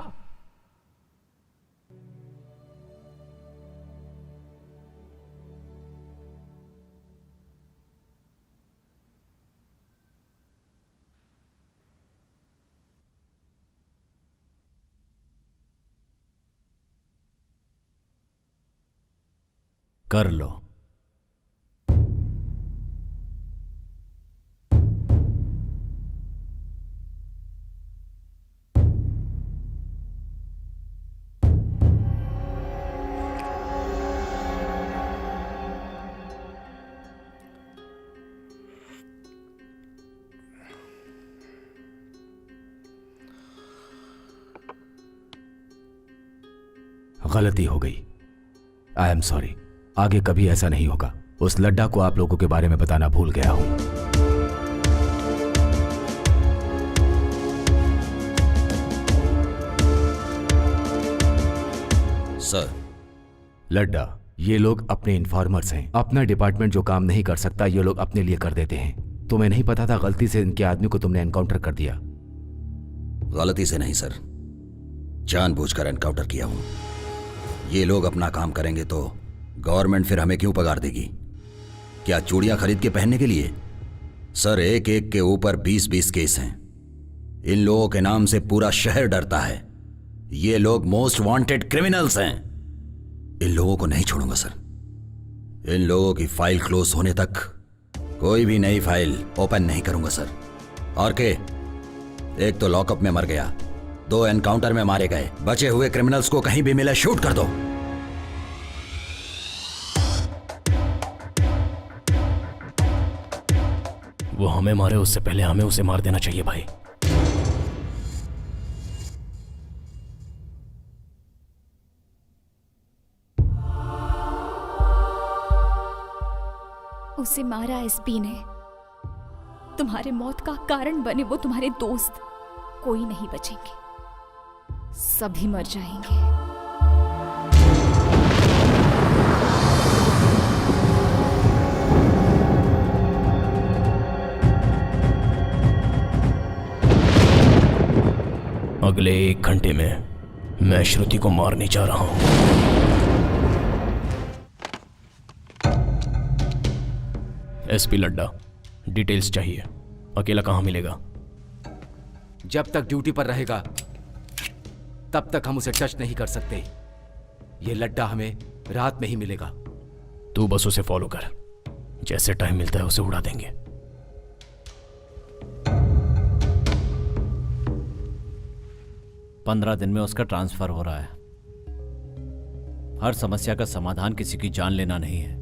कर लो। गलती हो गई, आई एम सॉरी। आगे कभी ऐसा नहीं होगा। उस लड्डा को आप लोगों के बारे में बताना भूल गया हूं। सर, लड्डा, ये लोग अपने इन्फॉर्मर्स हैं। अपना डिपार्टमेंट जो काम नहीं कर सकता ये लोग अपने लिए कर देते हैं। तुम्हें नहीं पता था गलती से इनके आदमी को तुमने एनकाउंटर कर दिया? गलती से नहीं सर, जानबूझकर एनकाउंटर किया हूं। ये लोग अपना काम करेंगे तो गवर्नमेंट फिर हमें क्यों पगार देगी? क्या चूड़ियां खरीद के पहनने के लिए? सर, एक एक के ऊपर 20-20 केस हैं। इन लोगों के नाम से पूरा शहर डरता है। ये लोग मोस्ट वांटेड क्रिमिनल्स हैं। इन लोगों को नहीं छोड़ूंगा सर। इन लोगों की फाइल क्लोज होने तक कोई भी नई फाइल ओपन नहीं करूंगा सर। और के एक तो लॉकअप में मर गया, 2 एनकाउंटर में मारे गए। बचे हुए क्रिमिनल्स को कहीं भी मिले शूट कर दो। वो हमें मारे उससे पहले हमें उसे मार देना चाहिए भाई। उसे मारा एसपी ने। तुम्हारे मौत का कारण बने वो तुम्हारे दोस्त। कोई नहीं बचेंगे, सभी मर जाएंगे। अगले 1 घंटे में मैं श्रुति को मारने जा रहा हूं। एसपी लड्डा, डिटेल्स चाहिए। अकेला कहां मिलेगा? जब तक ड्यूटी पर रहेगा तब तक हम उसे टच नहीं कर सकते। ये लड्डा हमें रात में ही मिलेगा। तू बस उसे फॉलो कर, जैसे टाइम मिलता है उसे उड़ा देंगे। पंद्रह दिन में उसका ट्रांसफर हो रहा है। हर समस्या का समाधान किसी की जान लेना नहीं है।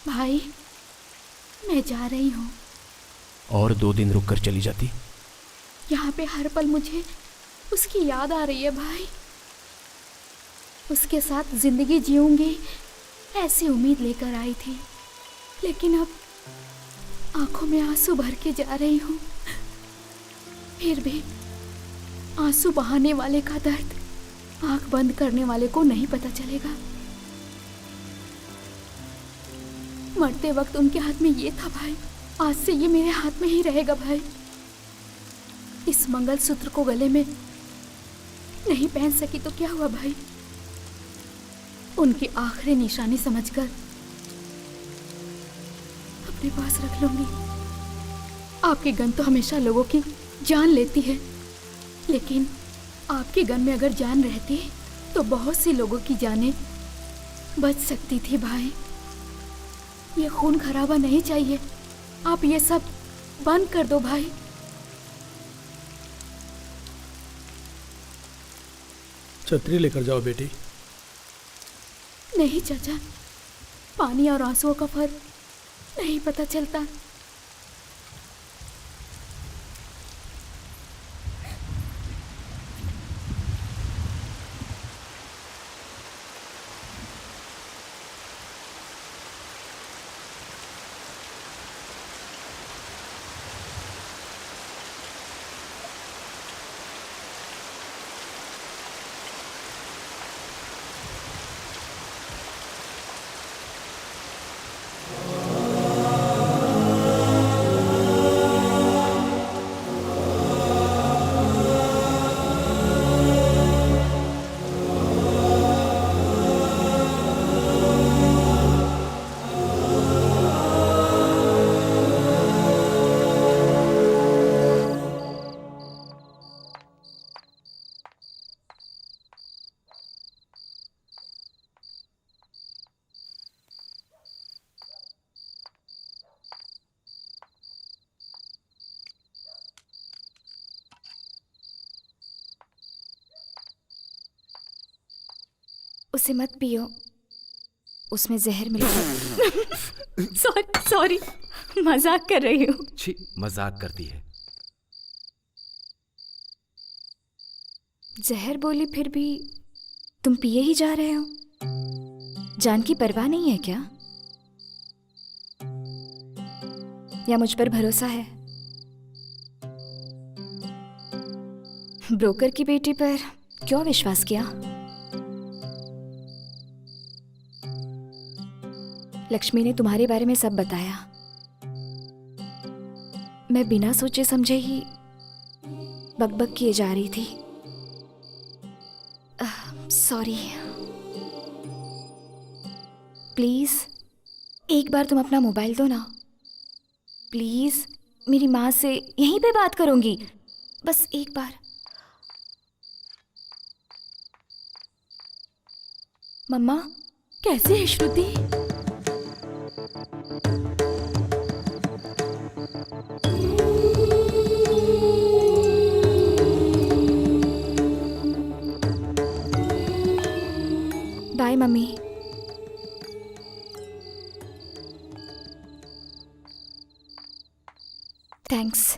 भाई, मैं जा रही हूँ। और 2 दिन रुक कर चली जाती? यहाँ पे हर पल मुझे उसकी याद आ रही है भाई। उसके साथ जिंदगी जीऊंगी ऐसी उम्मीद लेकर आई थी, लेकिन अब आंखों में आंसू भर के जा रही हूँ। फिर भी आंसू बहाने वाले का दर्द आंख बंद करने वाले को नहीं पता चलेगा। मरते वक्त उनके हाथ में ये था भाई, आज से ये मेरे हाथ में ही रहेगा भाई। इस मंगलसूत्र को गले में नहीं पहन सकी तो क्या हुआ भाई, उनकी आखिरी निशानी समझकर अपने पास रख लूंगी। आपकी गन तो हमेशा लोगों की जान लेती है, लेकिन आपकी गन में अगर जान रहती तो बहुत सी लोगों की जानें बच सकती थी भाई। ये खून खराबा नहीं चाहिए। आप ये सब बंद कर दो भाई। छतरी लेकर जाओ बेटी। नहीं चाचा, पानी और आंसुओं का फर्क नहीं पता चलता। उसे मत पियो, उसमें जहर मिला। सॉरी, मजाक कर रही हूँ। छी, मजाक करती है। जहर बोली फिर भी तुम पिए ही जा रहे हो। जान की परवाह नहीं है क्या? या मुझ पर भरोसा है? ब्रोकर की बेटी पर क्यों विश्वास किया? लक्ष्मी ने तुम्हारे बारे में सब बताया। मैं बिना सोचे समझे ही बकबक किए जा रही थी। सॉरी। प्लीज एक बार तुम अपना मोबाइल दो ना। प्लीज, मेरी माँ से यहीं पे बात करूंगी, बस एक बार। मम्मा, कैसी है श्रुति? Bye mummy. थैंक्स।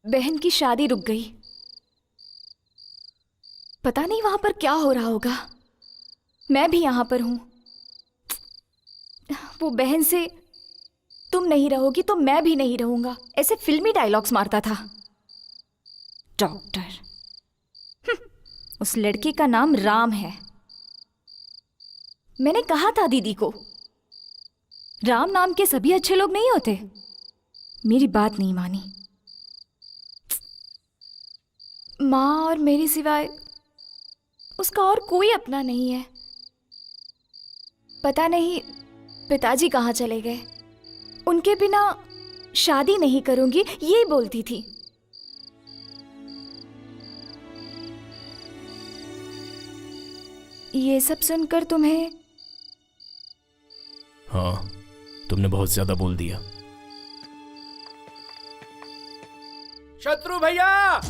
बहन की शादी रुक गई। पता नहीं वहां पर क्या हो रहा होगा। मैं भी यहां पर हूं। वो बहन से तुम नहीं रहोगी तो मैं भी नहीं रहूंगा, ऐसे फिल्मी डायलॉग्स मारता था। डॉक्टर। उस लड़के का नाम राम है। मैंने कहा था दीदी को, राम नाम के सभी अच्छे लोग नहीं होते। मेरी बात नहीं मानी। माँ और मेरे सिवाय उसका और कोई अपना नहीं है। पता नहीं पिताजी कहाँ चले गए। उनके बिना शादी नहीं करूंगी, ये बोलती थी। ये सब सुनकर तुम्हें? हाँ, तुमने बहुत ज्यादा बोल दिया। शत्रु भैया!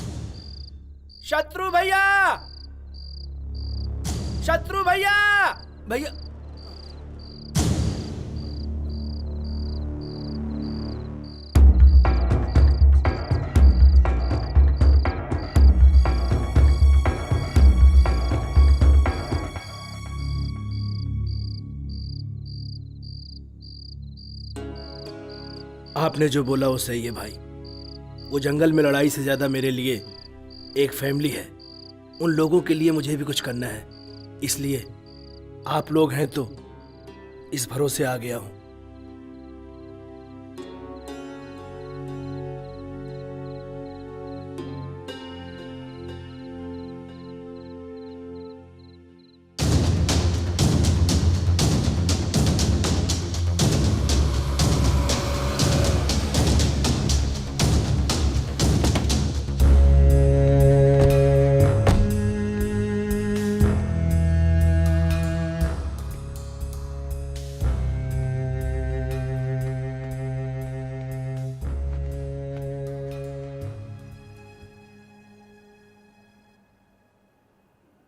शत्रु भैया! शत्रु भैया! भैया! आपने जो बोला वो सही है भाई। वो जंगल में लड़ाई से ज्यादा मेरे लिए एक फैमिली है। उन लोगों के लिए मुझे भी कुछ करना है, इसलिए आप लोग हैं तो इस भरोसे आ गया हूं।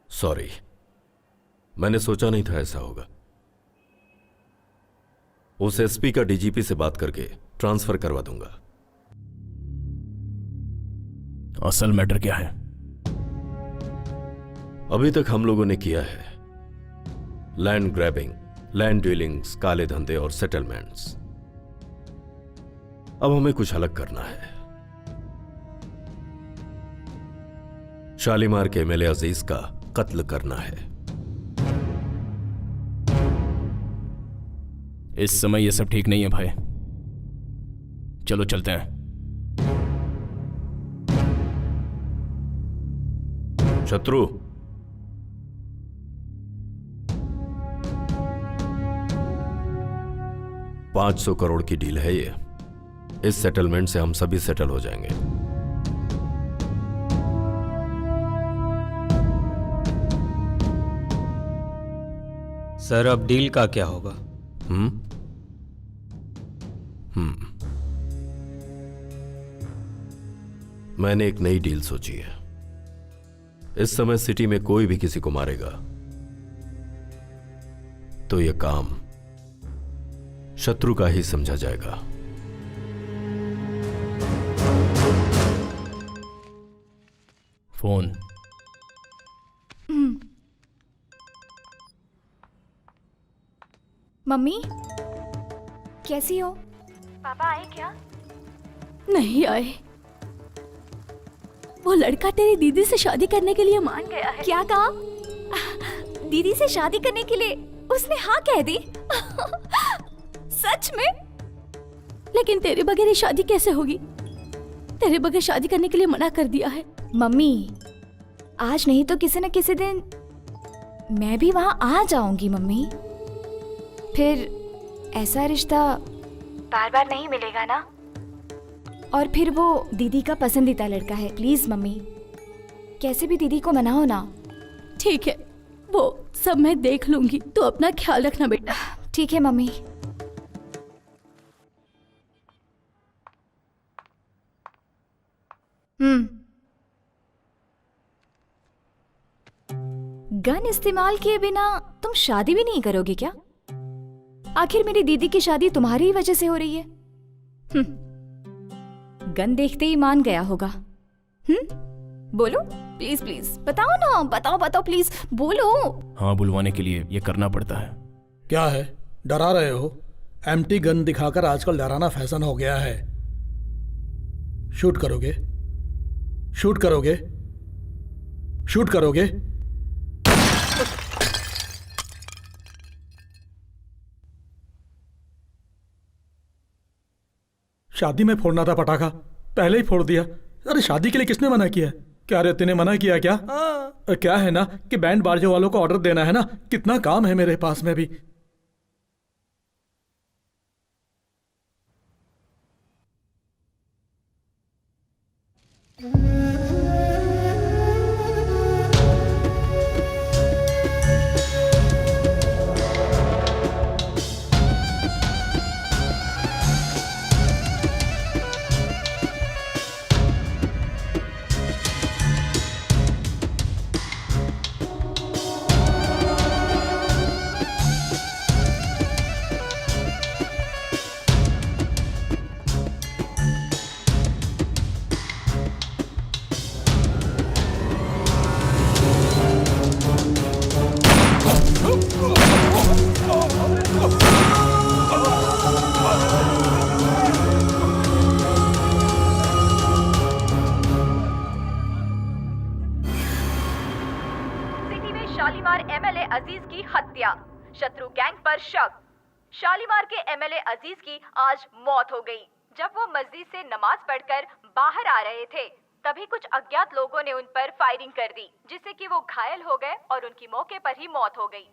सॉरी, मैंने सोचा नहीं था ऐसा होगा। उस एसपी का डीजीपी से बात करके ट्रांसफर करवा दूंगा। असल मैटर क्या है? अभी तक हम लोगों ने किया है लैंड ग्रैबिंग, लैंड डीलिंग्स, काले धंधे और सेटलमेंट्स। अब हमें कुछ अलग करना है। शालीमार के एमएलए अजीज का कत्ल करना है। इस समय यह सब ठीक नहीं है भाई। चलो चलते हैं। शत्रु, $500 करोड़ की डील है ये। इस सेटलमेंट से हम सभी सेटल हो जाएंगे। सर, अब डील का क्या होगा? मैंने एक नई डील सोची है। इस समय सिटी में कोई भी किसी को मारेगा तो यह काम शत्रु का ही समझा जाएगा। फोन। मम्मी कैसी हो? पापा आए क्या? नहीं आए। वो लड़का तेरी दीदी से शादी करने के लिए मान गया है। क्या कहा? दीदी से शादी करने के लिए उसने हाँ कह दी? सच में? लेकिन तेरे बगैर ये शादी कैसे होगी? तेरे बगैर शादी करने के लिए मना कर दिया है। मम्मी आज नहीं तो किसी न किसी दिन मैं भी वहाँ आ जाऊंगी मम्मी। फिर ऐसा रिश्ता बार बार नहीं मिलेगा ना? और फिर वो दीदी का पसंदीदा लड़का है। प्लीज मम्मी कैसे भी दीदी को मनाओ ना। ठीक है वो सब मैं देख लूंगी, तो अपना ख्याल रखना बेटा। ठीक है मम्मी। गन इस्तेमाल किए बिना तुम शादी भी नहीं करोगे क्या? आखिर मेरी दीदी की शादी तुम्हारी ही वजह से हो रही है। गन देखते ही मान गया होगा। बोलो प्लीज प्लीज बताओ ना, बताओ बताओ प्लीज बोलो। हाँ बुलवाने के लिए ये करना पड़ता है। क्या है डरा रहे हो? एम्प्टी गन दिखाकर आजकल डराना फैशन हो गया है। शूट करोगे? शूट करोगे? शूट करोगे? शादी में फोड़ना था पटाखा, पहले ही फोड़ दिया। अरे शादी के लिए किसने मना किया? क्या रे तूने मना किया क्या? क्या है ना कि बैंड बाजे वालों को ऑर्डर देना है ना, कितना काम है मेरे पास में भी। शालीमार एमएलए अजीज की हत्या, शत्रु गैंग पर शक। शालीमार के एमएलए अजीज की आज मौत हो गई। जब वो मस्जिद से नमाज पढ़कर बाहर आ रहे थे तभी कुछ अज्ञात लोगों ने उन पर फायरिंग कर दी, जिससे कि वो घायल हो गए और उनकी मौके पर ही मौत हो गई।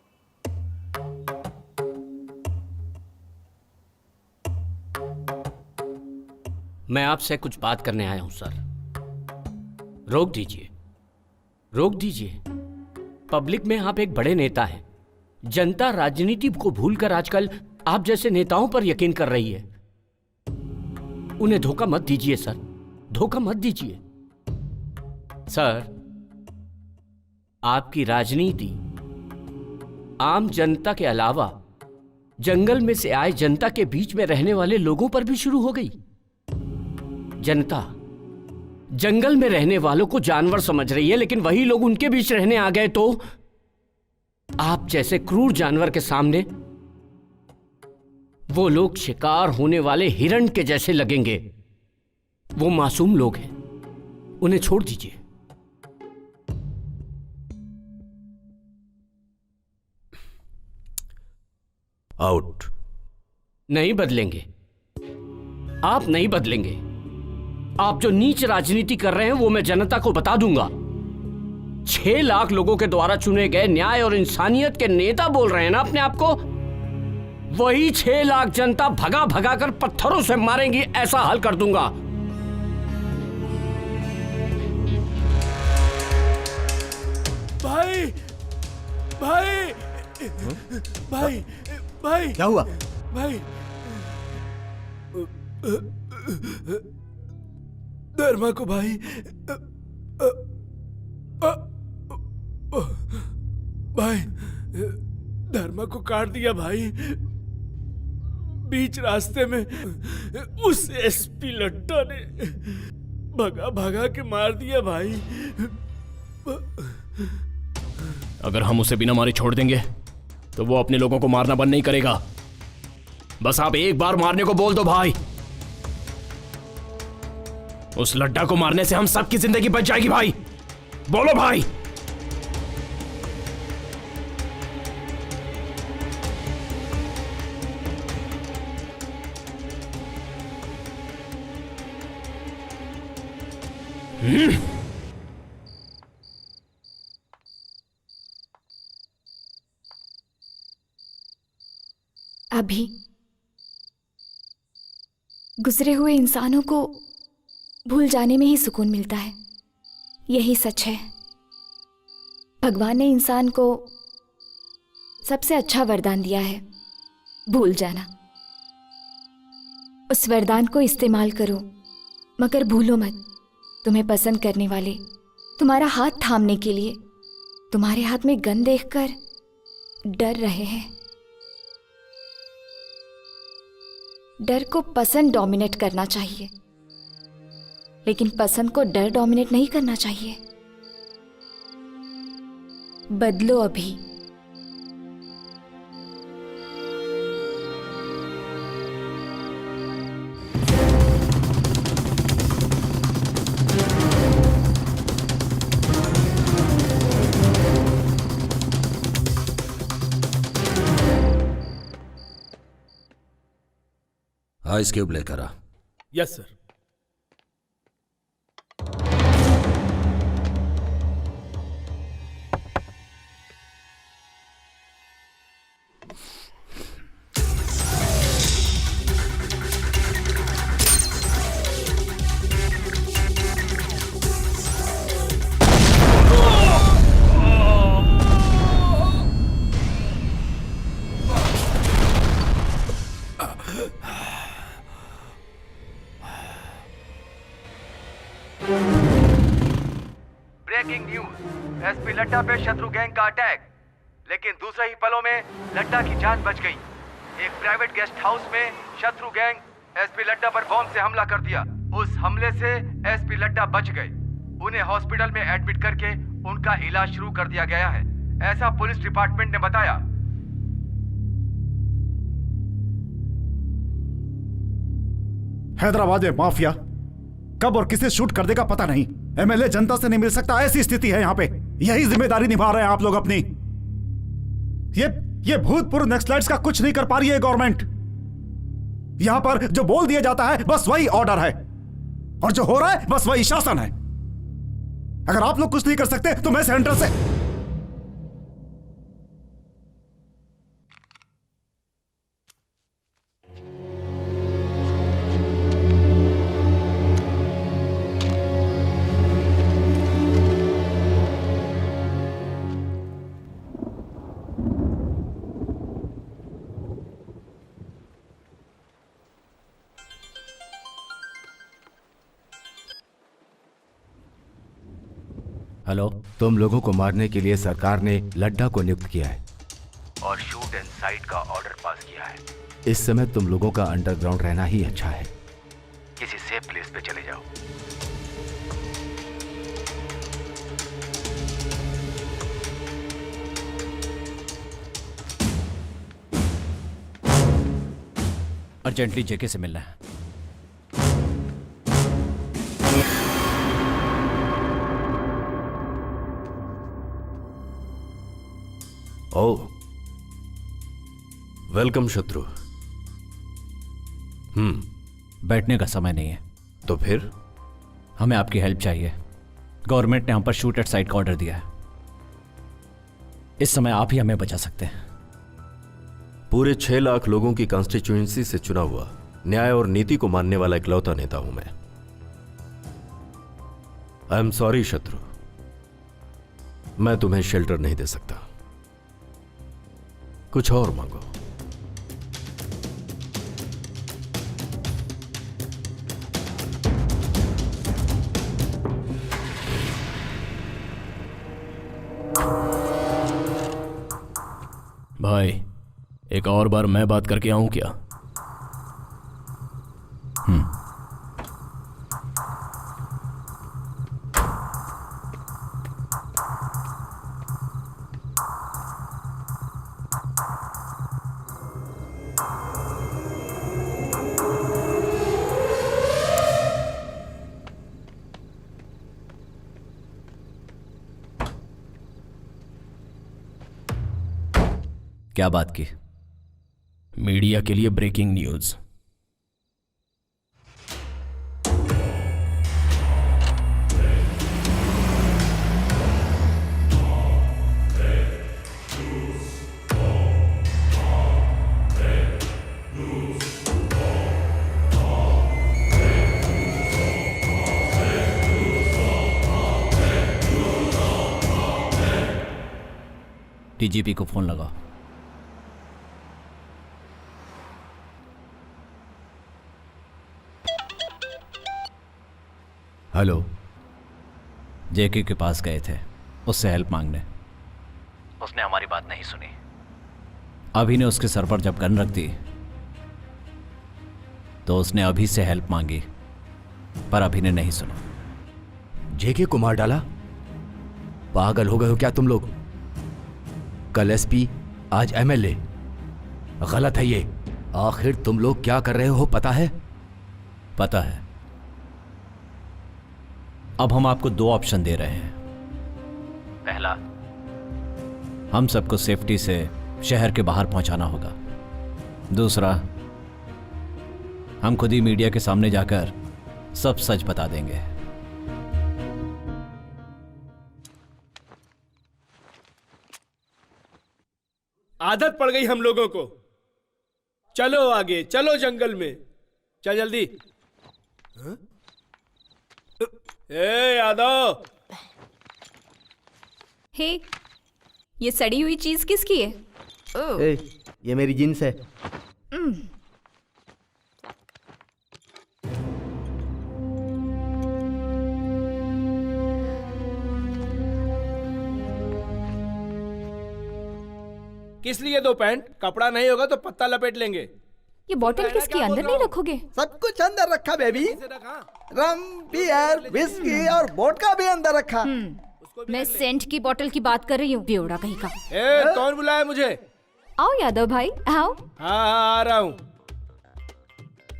मैं आपसे कुछ बात करने आया हूं सर। रोक दीजिए, रोक दीजिए। पब्लिक में आप एक बड़े नेता हैं। जनता राजनीति को भूलकर आजकल आप जैसे नेताओं पर यकीन कर रही है। उन्हें धोखा मत दीजिए सर, धोखा मत दीजिए। सर, आपकी राजनीति आम जनता के अलावा जंगल में से आए जनता के बीच में रहने वाले लोगों पर भी शुरू हो गई। जनता जंगल में रहने वालों को जानवर समझ रही है, लेकिन वही लोग उनके बीच रहने आ गए तो आप जैसे क्रूर जानवर के सामने वो लोग शिकार होने वाले हिरण के जैसे लगेंगे। वो मासूम लोग हैं, उन्हें छोड़ दीजिए। आउट। नहीं बदलेंगे, आप नहीं बदलेंगे। आप जो नीच राजनीति कर रहे हैं वो मैं जनता को बता दूंगा। 6 लाख लोगों के द्वारा चुने गए न्याय और इंसानियत के नेता बोल रहे हैं ना अपने आप को। वही 6 लाख जनता भगा भगा कर पत्थरों से मारेंगी, ऐसा हाल कर दूंगा। भाई भाई भाई भाई क्या हुआ? भाई धर्मा को भाई भाई धर्मा को काट दिया भाई। बीच रास्ते में उस एसपी लट्टा ने भगा भगा के मार दिया भाई। अगर हम उसे बिना मारे छोड़ देंगे तो वो अपने लोगों को मारना बंद नहीं करेगा। बस आप एक बार मारने को बोल दो भाई। उस लड्डा को मारने से हम सबकी जिंदगी बच जाएगी भाई। बोलो भाई। अभी गुजरे हुए इंसानों को भूल जाने में ही सुकून मिलता है। यही सच है। भगवान ने इंसान को सबसे अच्छा वरदान दिया है, भूल जाना। उस वरदान को इस्तेमाल करो, मगर भूलो मत, तुम्हें पसंद करने वाले तुम्हारा हाथ थामने के लिए तुम्हारे हाथ में गन देखकर डर रहे हैं। डर को पसंद डोमिनेट करना चाहिए, लेकिन पसंद को डर डोमिनेट नहीं करना चाहिए। बदलो अभी। आइस क्यूब लेकर आ। Yes sir. Breaking news, SP Ladda पे शत्रु गैंग का अटैक, लेकिन दूसरे ही पलों में लड्डा की जान बच गई। एक प्राइवेट गेस्ट हाउस में शत्रु गैंग एसपी लड्डा पर बॉम्ब से हमला कर दिया। उस हमले से एसपी लड्डा बच गए। उन्हें हॉस्पिटल में एडमिट करके उनका इलाज शुरू कर दिया गया है, ऐसा पुलिस डिपार्टमेंट ने बताया। हैदराबाद में माफिया कब और किसे शूट कर देगा पता नहीं। एमएलए जनता से नहीं मिल सकता, ऐसी स्थिति है यहाँ पे। यही जिम्मेदारी निभा रहे हैं आप लोग अपनी। ये भूतपूर्व नक्सलाइट्स का कुछ नहीं कर पा रही है गवर्नमेंट। यहां पर जो बोल दिया जाता है बस वही ऑर्डर है, और जो हो रहा है बस वही शासन है। अगर आप लोग कुछ नहीं कर सकते तो मैं सेंटर से हेलो, तुम लोगों को मारने के लिए सरकार ने लड्डा को नियुक्त किया है और शूट एंड साइट का ऑर्डर पास किया है। इस समय तुम लोगों का अंडरग्राउंड रहना ही अच्छा है। किसी सेफ प्लेस पे चले जाओ। अर्जेंटली जेके से मिलना है। ओ, वेलकम शत्रु। बैठने का समय नहीं है। तो फिर हमें आपकी हेल्प चाहिए। गवर्नमेंट ने हम पर शूट एट साइट का ऑर्डर दिया है। इस समय आप ही हमें बचा सकते हैं। पूरे 6 लाख लोगों की कॉन्स्टिट्यूएंसी से चुना हुआ, न्याय और नीति को मानने वाला इकलौता नेता हूं मैं। आई एम सॉरी शत्रु, मैं तुम्हें शेल्टर नहीं दे सकता। कुछ और मांगो। भाई, एक और बार मैं बात करके आऊं क्या? क्या बात की? मीडिया के लिए ब्रेकिंग न्यूज। डीजीपी को फोन लगाओ। हेलो। जेके के पास गए थे उससे हेल्प मांगने। उसने हमारी बात नहीं सुनी। अभी ने उसके सर पर जब गन रख दी तो उसने अभी से हेल्प मांगी, पर अभी ने नहीं सुना। जेके को मार डाला? पागल हो गए हो क्या तुम लोग? कल एसपी, आज एमएलए। गलत है ये। आखिर तुम लोग क्या कर रहे हो पता है? पता है। अब हम आपको 2 ऑप्शन दे रहे हैं। पहला, हम सबको सेफ्टी से शहर के बाहर पहुंचाना होगा। दूसरा, हम खुद ही मीडिया के सामने जाकर सब सच बता देंगे। आदत पड़ गई हम लोगों को। चलो आगे, चलो जंगल में, चल जल्दी। हाँ? ए यादव। हे, ये सड़ी हुई चीज किसकी है? ए, ये मेरी जींस है। किस लिए 2 पैंट? कपड़ा नहीं होगा तो पत्ता लपेट लेंगे। ये बॉटल किसकी? अंदर नहीं रखोगे? सब कुछ अंदर रखा बेबी। रम, बियर, विस्की और वोडका भी अंदर रखा। मैं सेंट की बोतल की बात कर रही हूँ, बेवड़ा कहीं का। ए, कौन बुलाया मुझे? आओ यादव भाई, आओ। हाँ, आ रहा हूँ।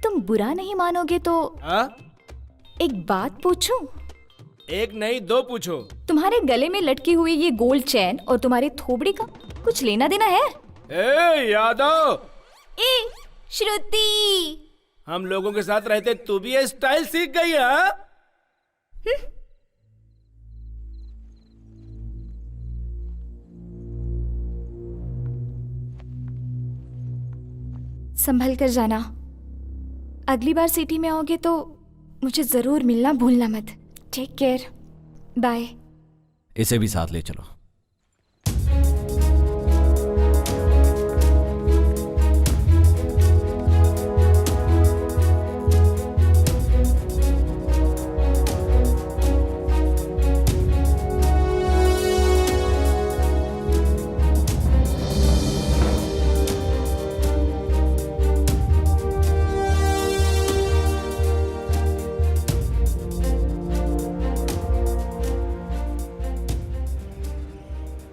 तुम बुरा नहीं मानोगे तो एक बात पूछूं? एक नहीं 2 पूछो। तुम्हारे गले में लटकी हुई ये गोल्ड चैन और तुम्हारे थोबड़ी का कुछ लेना देना है? ए यादव। ए श्रुति, हम लोगों के साथ रहते तू भी ये स्टाइल सीख गई है? संभल कर जाना। अगली बार सिटी में आओगे तो मुझे जरूर मिलना भूलना मत। Take care, bye. इसे भी साथ ले चलो।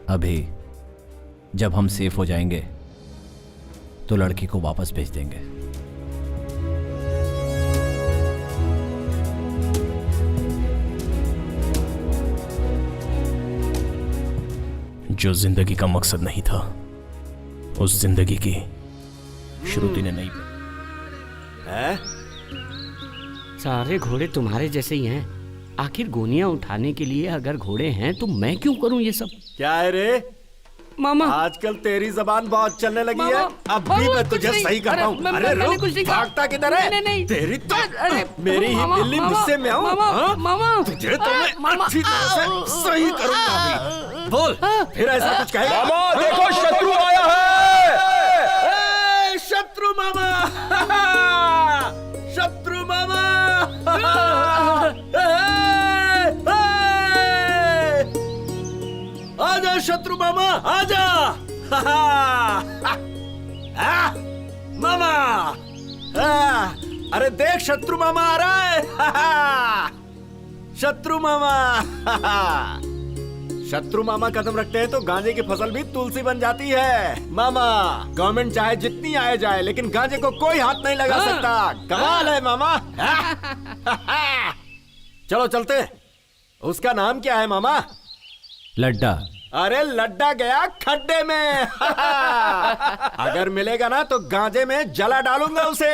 अभी जब हम सेफ हो जाएंगे तो लड़की को वापस भेज देंगे। जो जिंदगी का मकसद नहीं था, उस जिंदगी की श्रुति ने नहीं है? सारे घोड़े तुम्हारे जैसे ही हैं। आखिर गोनियां उठाने के लिए अगर घोड़े हैं तो मैं क्यों करूं ये सब? क्या है रे मामा? आजकल तेरी जबान बहुत चलने लगी है। अब भी मैं तुझे सही करता हूँ। अरे रुक, भागता किधर है? तेरी तो मेरी ही बिल्ली मुझसे में आऊं। तुझे तो मैं अच्छी तरह से सही करूंगा अभी। बोल, फिर ऐसा कुछ कहेगा? मामा देखो, शत्रु आया है। शत्रु मामा, शत्रु मामा। आजा शत्रु मामा, आजा। मामा, अरे देख शत्रु मामा आ रहा है। शत्रु मामा। शत्रु मामा कदम रखते हैं तो गांजे की फसल भी तुलसी बन जाती है। मामा, गवर्नमेंट चाहे जितनी आए जाए लेकिन गांजे को कोई हाथ नहीं लगा सकता। कमाल है मामा। चलो चलते। उसका नाम क्या है मामा? लड्डा। अरे लड्डा गया खड्डे में। अगर मिलेगा ना तो गांजे में जला डालूंगा उसे।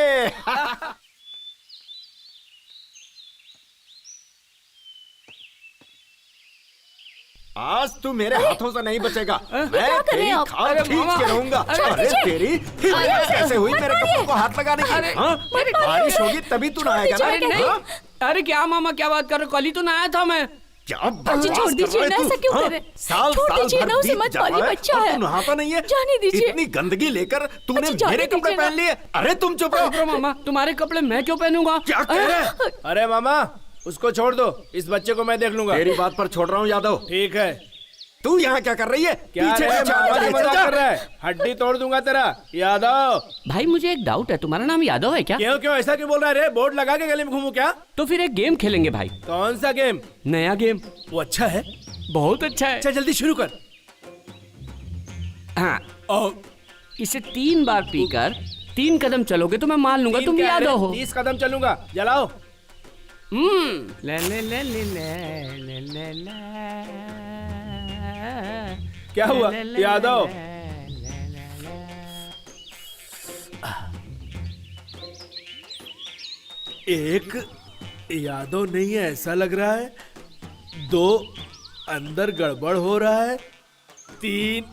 आज तू मेरे हाथों से नहीं बचेगा। मैं तेरी खाल खींच के रहूंगा। अरे तेरी हिम्मत कैसे हुई मेरे कपड़ों को हाथ लगाने की? हाँ? बारिश होगी तभी तू नहाएगा ना? हाँ? अरे क्या मामा क्या बात कर रहे हो? कल ही तो नहाया था मैं। क्या छोड़ दीजिए ना, ऐसा क्यों कर रहे हैं? छोड़ दीजिए ना उसे, मत बोलिए, बच्चा है। तू नहाता नहीं है? जाने दीजिए। इतनी गंदगी लेकर तूने मेरे कपड़े पहन लिए। अरे तुम चुप रहो। मामा तुम्हारे कपड़े मैं क्यों पहनूंगा? क्या कह रहे हैं? अरे मामा उसको छोड़ दो, इस बच्चे को मैं देख लूंगा। तेरी बात पर छोड़ रहा हूँ यादव। ठीक है। तू यहाँ क्या कर रही है? क्या पीछे मजाक कर रहा है? हड्डी तोड़ दूंगा तेरा यादव। भाई मुझे एक डाउट है, तुम्हारा नाम यादव है क्या? क्यों ऐसा क्यों बोल रहा है रे? बोर्ड लगा के गले में घूमू क्या? तो फिर एक गेम खेलेंगे भाई। कौन सा गेम? नया गेम। वो अच्छा है? बहुत अच्छा है। अच्छा जल्दी शुरू कर। हाँ इसे 3 बार पीकर 3 कदम चलोगे तो मैं मान लूंगा तुम यादव हो। 30 कदम चलूंगा। जलाओ। ले ले ले ले ले ले ले। क्या हुआ यादव? एक यादव नहीं है ऐसा लग रहा है। 2 अंदर गड़बड़ हो रहा है। 3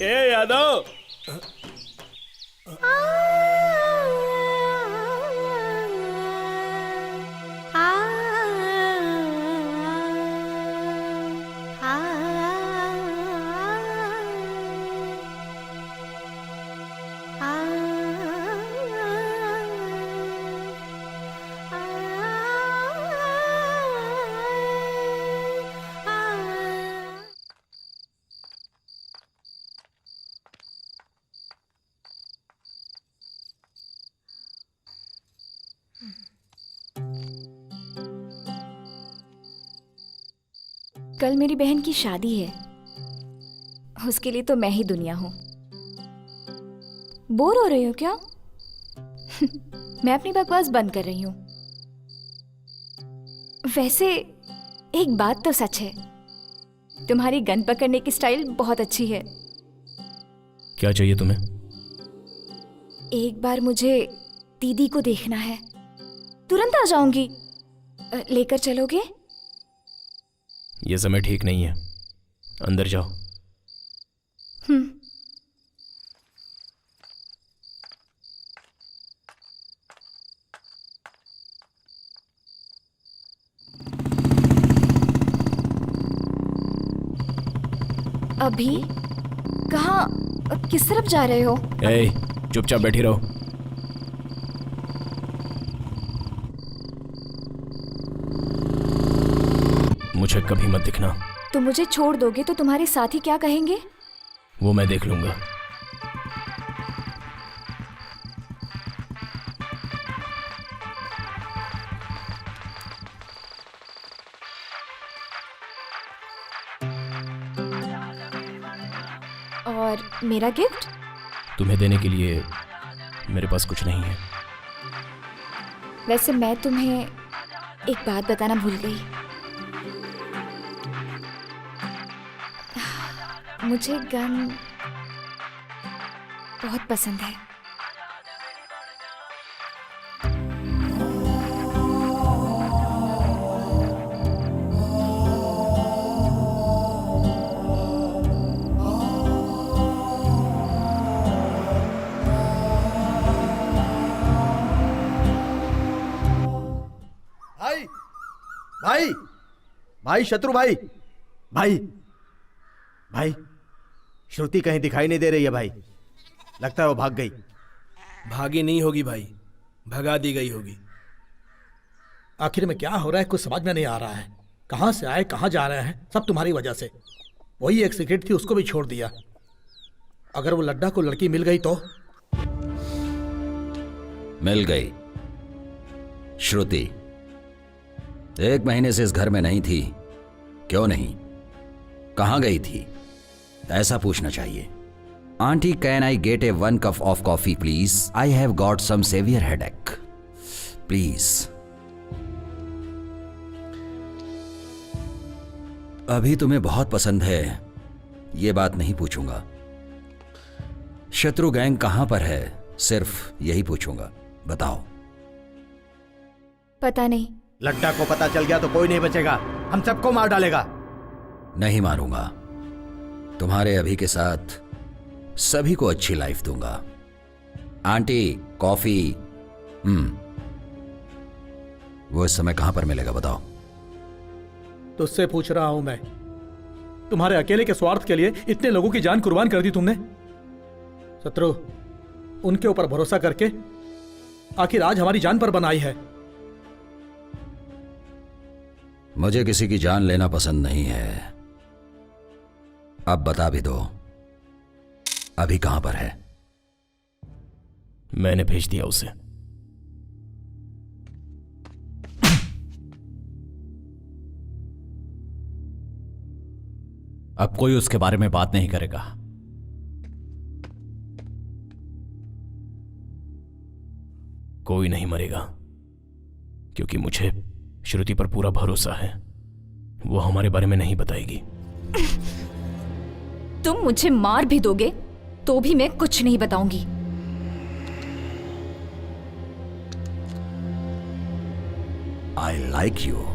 ए यादव कल मेरी बहन की शादी है, उसके लिए तो मैं ही दुनिया हूं। बोर हो रही हो क्या? मैं अपनी बकवास बंद कर रही हूं। वैसे एक बात तो सच है, तुम्हारी गन पकड़ने की स्टाइल बहुत अच्छी है। क्या चाहिए तुम्हें? एक बार मुझे दीदी को देखना है, तुरंत आ जाऊंगी। लेकर चलोगे? यह समय ठीक नहीं है, अंदर जाओ। अभी कहाँ, किस तरफ जा रहे हो? ए, चुपचाप बैठी रहो। मुझे कभी मत दिखना। तुम मुझे छोड़ दोगे तो तुम्हारे साथी क्या कहेंगे? वो मैं देख लूंगा। और मेरा गिफ्ट? तुम्हें देने के लिए मेरे पास कुछ नहीं है। वैसे मैं तुम्हें एक बात बताना भूल गई। मुझे गन बहुत पसंद है। भाई भाई भाई शत्रु भाई भाई भाई श्रुति कहीं दिखाई नहीं दे रही है भाई। लगता है वो भाग गई। भागी नहीं होगी भाई, भगा दी गई होगी। आखिर में क्या हो रहा है कुछ समझ में नहीं आ रहा है। कहां से आए कहां जा रहे हैं, सब तुम्हारी वजह से। वही एक सिगरेट थी, उसको भी छोड़ दिया। अगर वो लड्डा को लड़की मिल गई तो? मिल गई। श्रुति 1 महीने से इस घर में नहीं थी। क्यों नहीं, कहां गई थी, ऐसा पूछना चाहिए। Aunty can I get a 1 cup of coffee please? I have got some severe headache please. अभी तुम्हें बहुत पसंद है ये बात नहीं पूछूंगा। शत्रु गैंग कहां पर है, सिर्फ यही पूछूंगा। बताओ। पता नहीं। लड्डा को पता चल गया तो कोई नहीं बचेगा, हम सबको मार डालेगा। नहीं मारूंगा, तुम्हारे अभी के साथ सभी को अच्छी लाइफ दूंगा। Aunty coffee. वो इस समय कहां पर मिलेगा बताओ। तुझसे पूछ रहा हूं मैं, तुम्हारे अकेले के स्वार्थ के लिए इतने लोगों की जान कुर्बान कर दी तुमने। शत्रु, उनके ऊपर भरोसा करके आखिर आज हमारी जान पर बनाई है। मुझे किसी की जान लेना पसंद नहीं है। अब बता भी दो, अभी कहां पर है? मैंने भेज दिया उसे। अब कोई उसके बारे में बात नहीं करेगा। कोई नहीं मरेगा, क्योंकि मुझे श्रुति पर पूरा भरोसा है। वो हमारे बारे में नहीं बताएगी। तुम मुझे मार भी दोगे तो भी मैं कुछ नहीं बताऊंगी। I like you.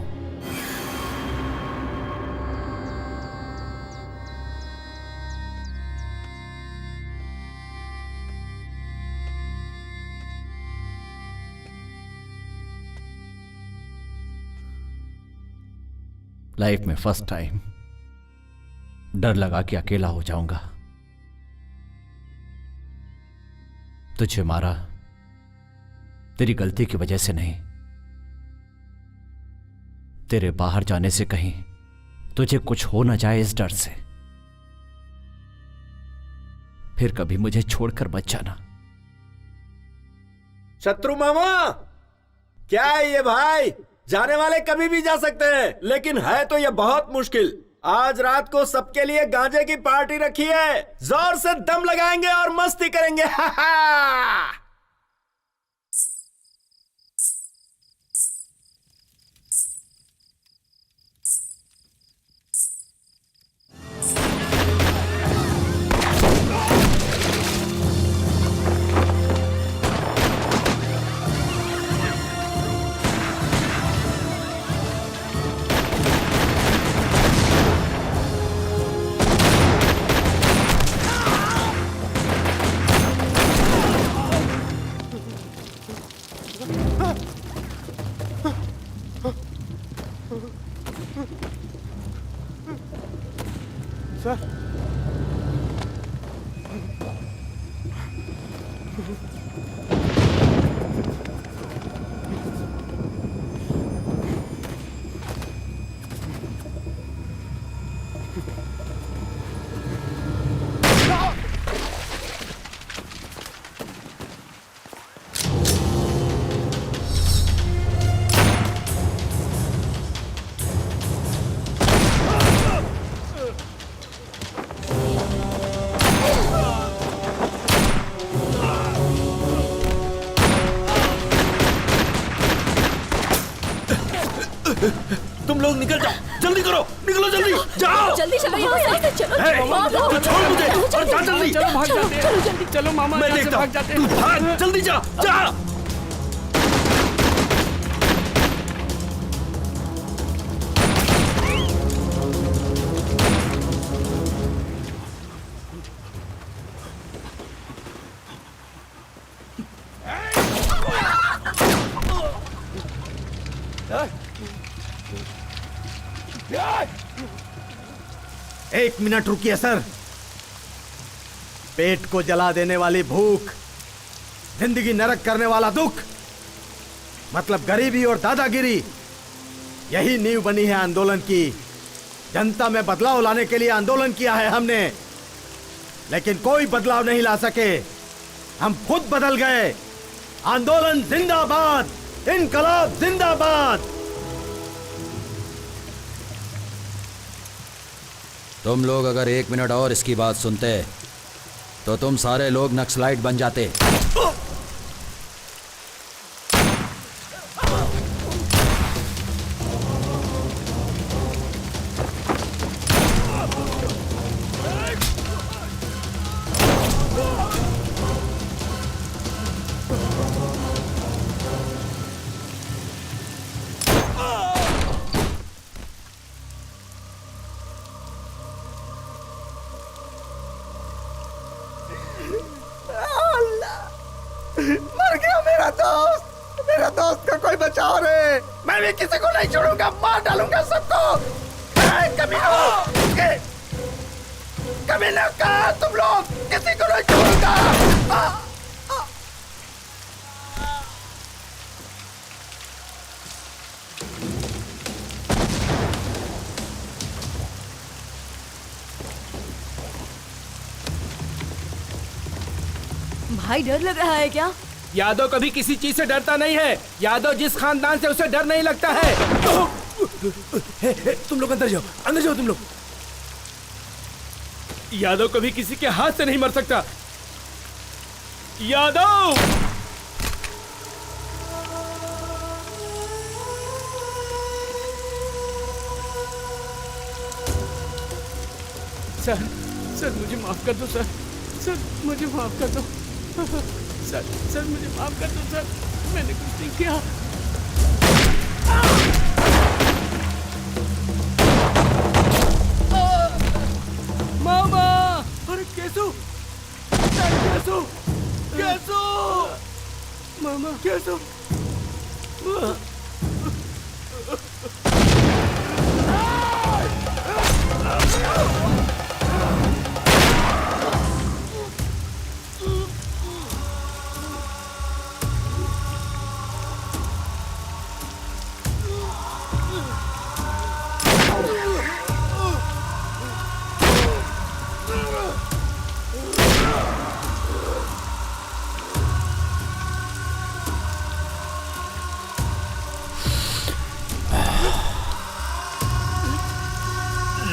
लाइफ में फर्स्ट टाइम डर लगा कि अकेला हो जाऊंगा। तुझे मारा तेरी गलती की वजह से नहीं, तेरे बाहर जाने से कहीं तुझे कुछ हो ना जाए इस डर से। फिर कभी मुझे छोड़कर मत जाना। शत्रु मामा, क्या है ये भाई? जाने वाले कभी भी जा सकते हैं, लेकिन है तो ये बहुत मुश्किल। आज रात को सबके लिए गांजे की पार्टी रखी है, जोर से दम लगाएंगे और मस्ती करेंगे। हा हा। तुम लोग निकल जाओ, जल्दी करो, निकलो जल्दी, जाओ जल्दी चलो यहाँ से, चलो तू छोड़ मुझे और जा जल्दी। चलो भाग जाते हैं, जल्दी चलो मामा, मैं यहाँ से देखता भाग हूँ, जाते तू हैं। भाग, जल्दी जा जा। एक मिनट रुकिए सर। पेट को जला देने वाली भूख, जिंदगी नरक करने वाला दुख, मतलब गरीबी और दादागिरी, यही नींव बनी है आंदोलन की। जनता में बदलाव लाने के लिए आंदोलन किया है हमने, लेकिन कोई बदलाव नहीं ला सके। हम खुद बदल गए। आंदोलन जिंदाबाद, इनकलाब जिंदाबाद। तुम लोग अगर 1 मिनट और इसकी बात सुनते तो तुम सारे लोग नक्सलाइट बन जाते। जाओ रे। मैं भी किसी को नहीं छोड़ूंगा, मार डालूंगा सबको। कमीना कहा तुम लोग, किसी को नहीं छोड़ूंगा। भाई डर लग रहा है क्या? यादव कभी किसी चीज से डरता नहीं है। यादव जिस खानदान से उसे डर नहीं लगता है। तुम लोग अंदर जाओ तुम लोग। यादव कभी किसी के हाथ से नहीं मर सकता। यादव सर मुझे माफ कर दो सर मुझे माफ कर दो सर मुझे माफ कर दो सर, मैंने कुछ नहीं किया। मामा, अरे कैसो मामा, कैसो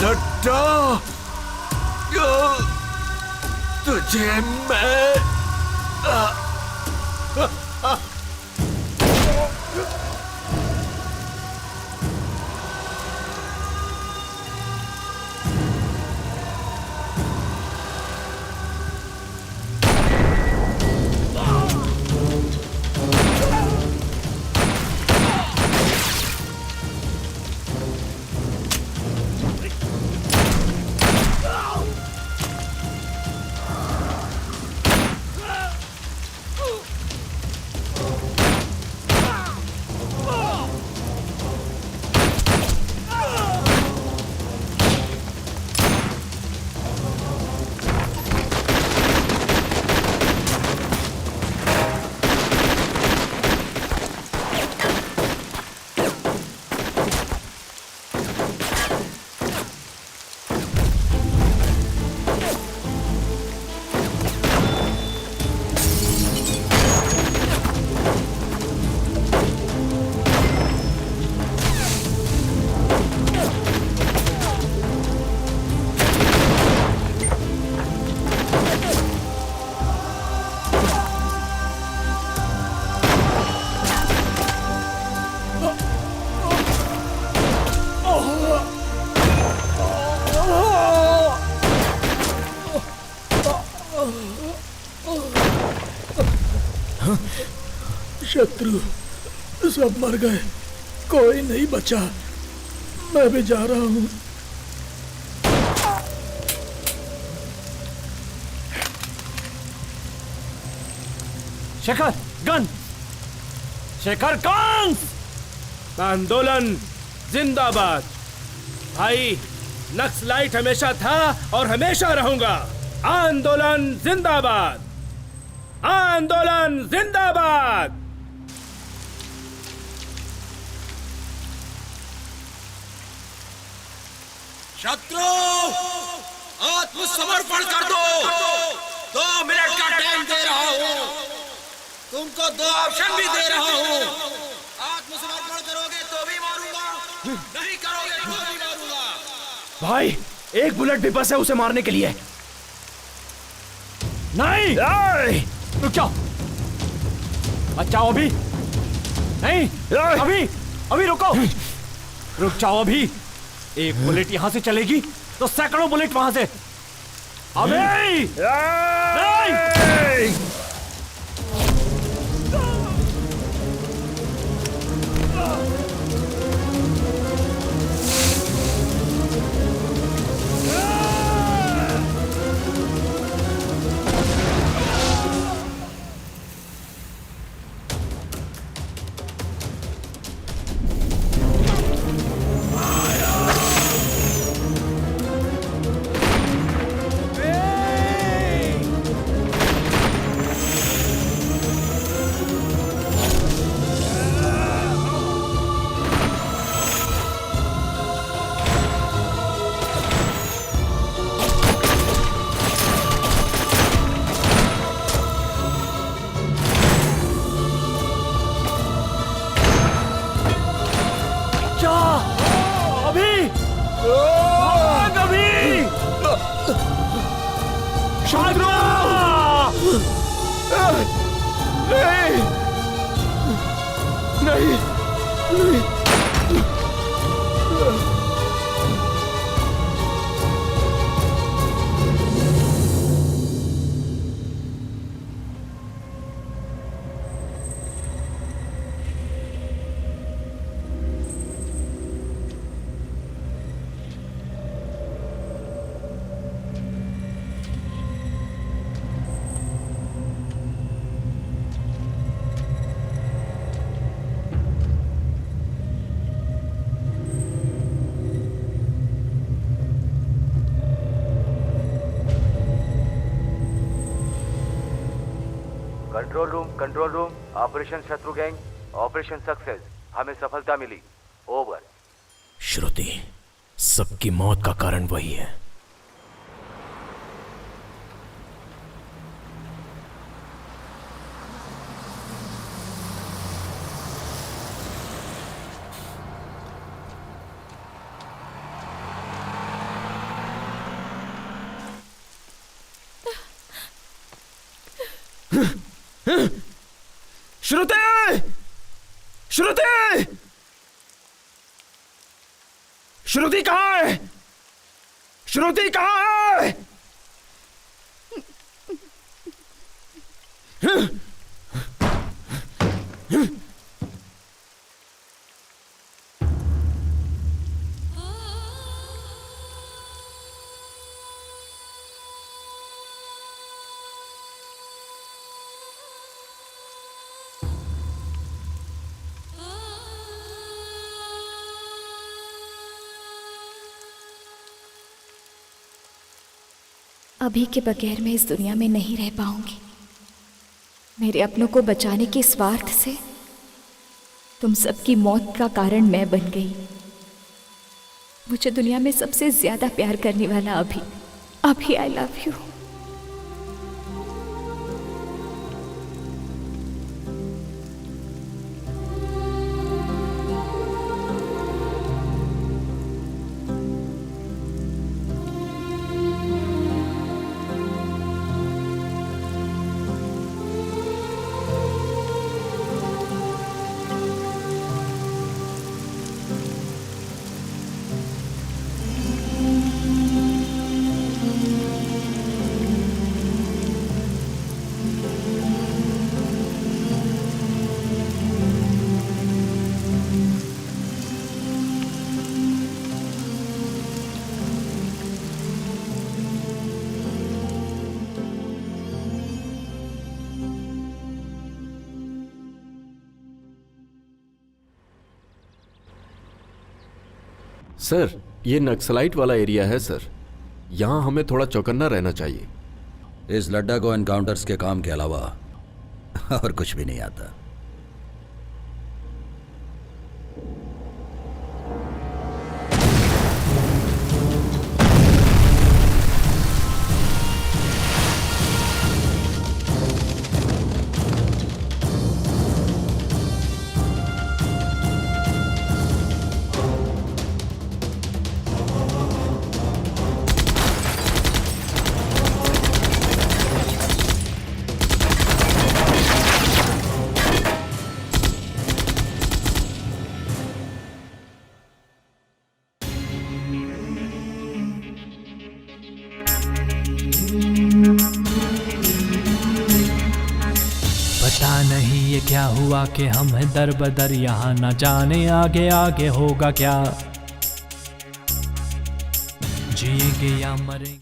लड्डा, तुझे मैं शत्रु सब मर गए, कोई नहीं बचा। मैं भी जा रहा हूँ। Shekhar gun, Shekhar gun. आंदोलन जिंदाबाद। भाई, नक्सलाइट हमेशा था और हमेशा रहूंगा। आंदोलन जिंदाबाद, आंदोलन जिंदाबाद। शत्रु आत्मसमर्पण कर दो। 2 मिनट का टाइम दे रहा हूँ, तुमको 2 ऑप्शन भी दे रहा हूँ। आत्मसमर्पण करोगे तो भी मारूंगा, नहीं करोगे तो भी मारूंगा। भाई, एक बुलेट भी बस है उसे मारने के लिए। नहीं, रुक जाओ। बचाओ अभी नहीं, अभी रुको। रुक जाओ अभी। एक बुलेट यहां से चलेगी तो सैकड़ों बुलेट वहां से। अभी नहीं। नहीं नहीं। कंट्रोल रूम, ऑपरेशन शत्रु गैंग, ऑपरेशन सक्सेस, हमें सफलता मिली, ओवर। श्रुति, सबकी मौत का कारण वही है। श्रुति! श्रुति! श्रुति कहाँ है? श्रुति कहाँ है? अभी के बगैर मैं इस दुनिया में नहीं रह पाऊंगी। मेरे अपनों को बचाने के स्वार्थ से तुम सबकी मौत का कारण मैं बन गई। मुझे दुनिया में सबसे ज्यादा प्यार करने वाला अभी आई लव यू। सर, ये नक्सलाइट वाला एरिया है सर। यहाँ हमें थोड़ा चौकन्ना रहना चाहिए। इस लड्डा को एनकाउंटर्स के काम के अलावा और कुछ भी नहीं आता। पता नहीं ये क्या हुआ कि हम हैं दर बदर यहाँ, न जाने आगे आगे होगा क्या, जिएंगे या मरेंगे।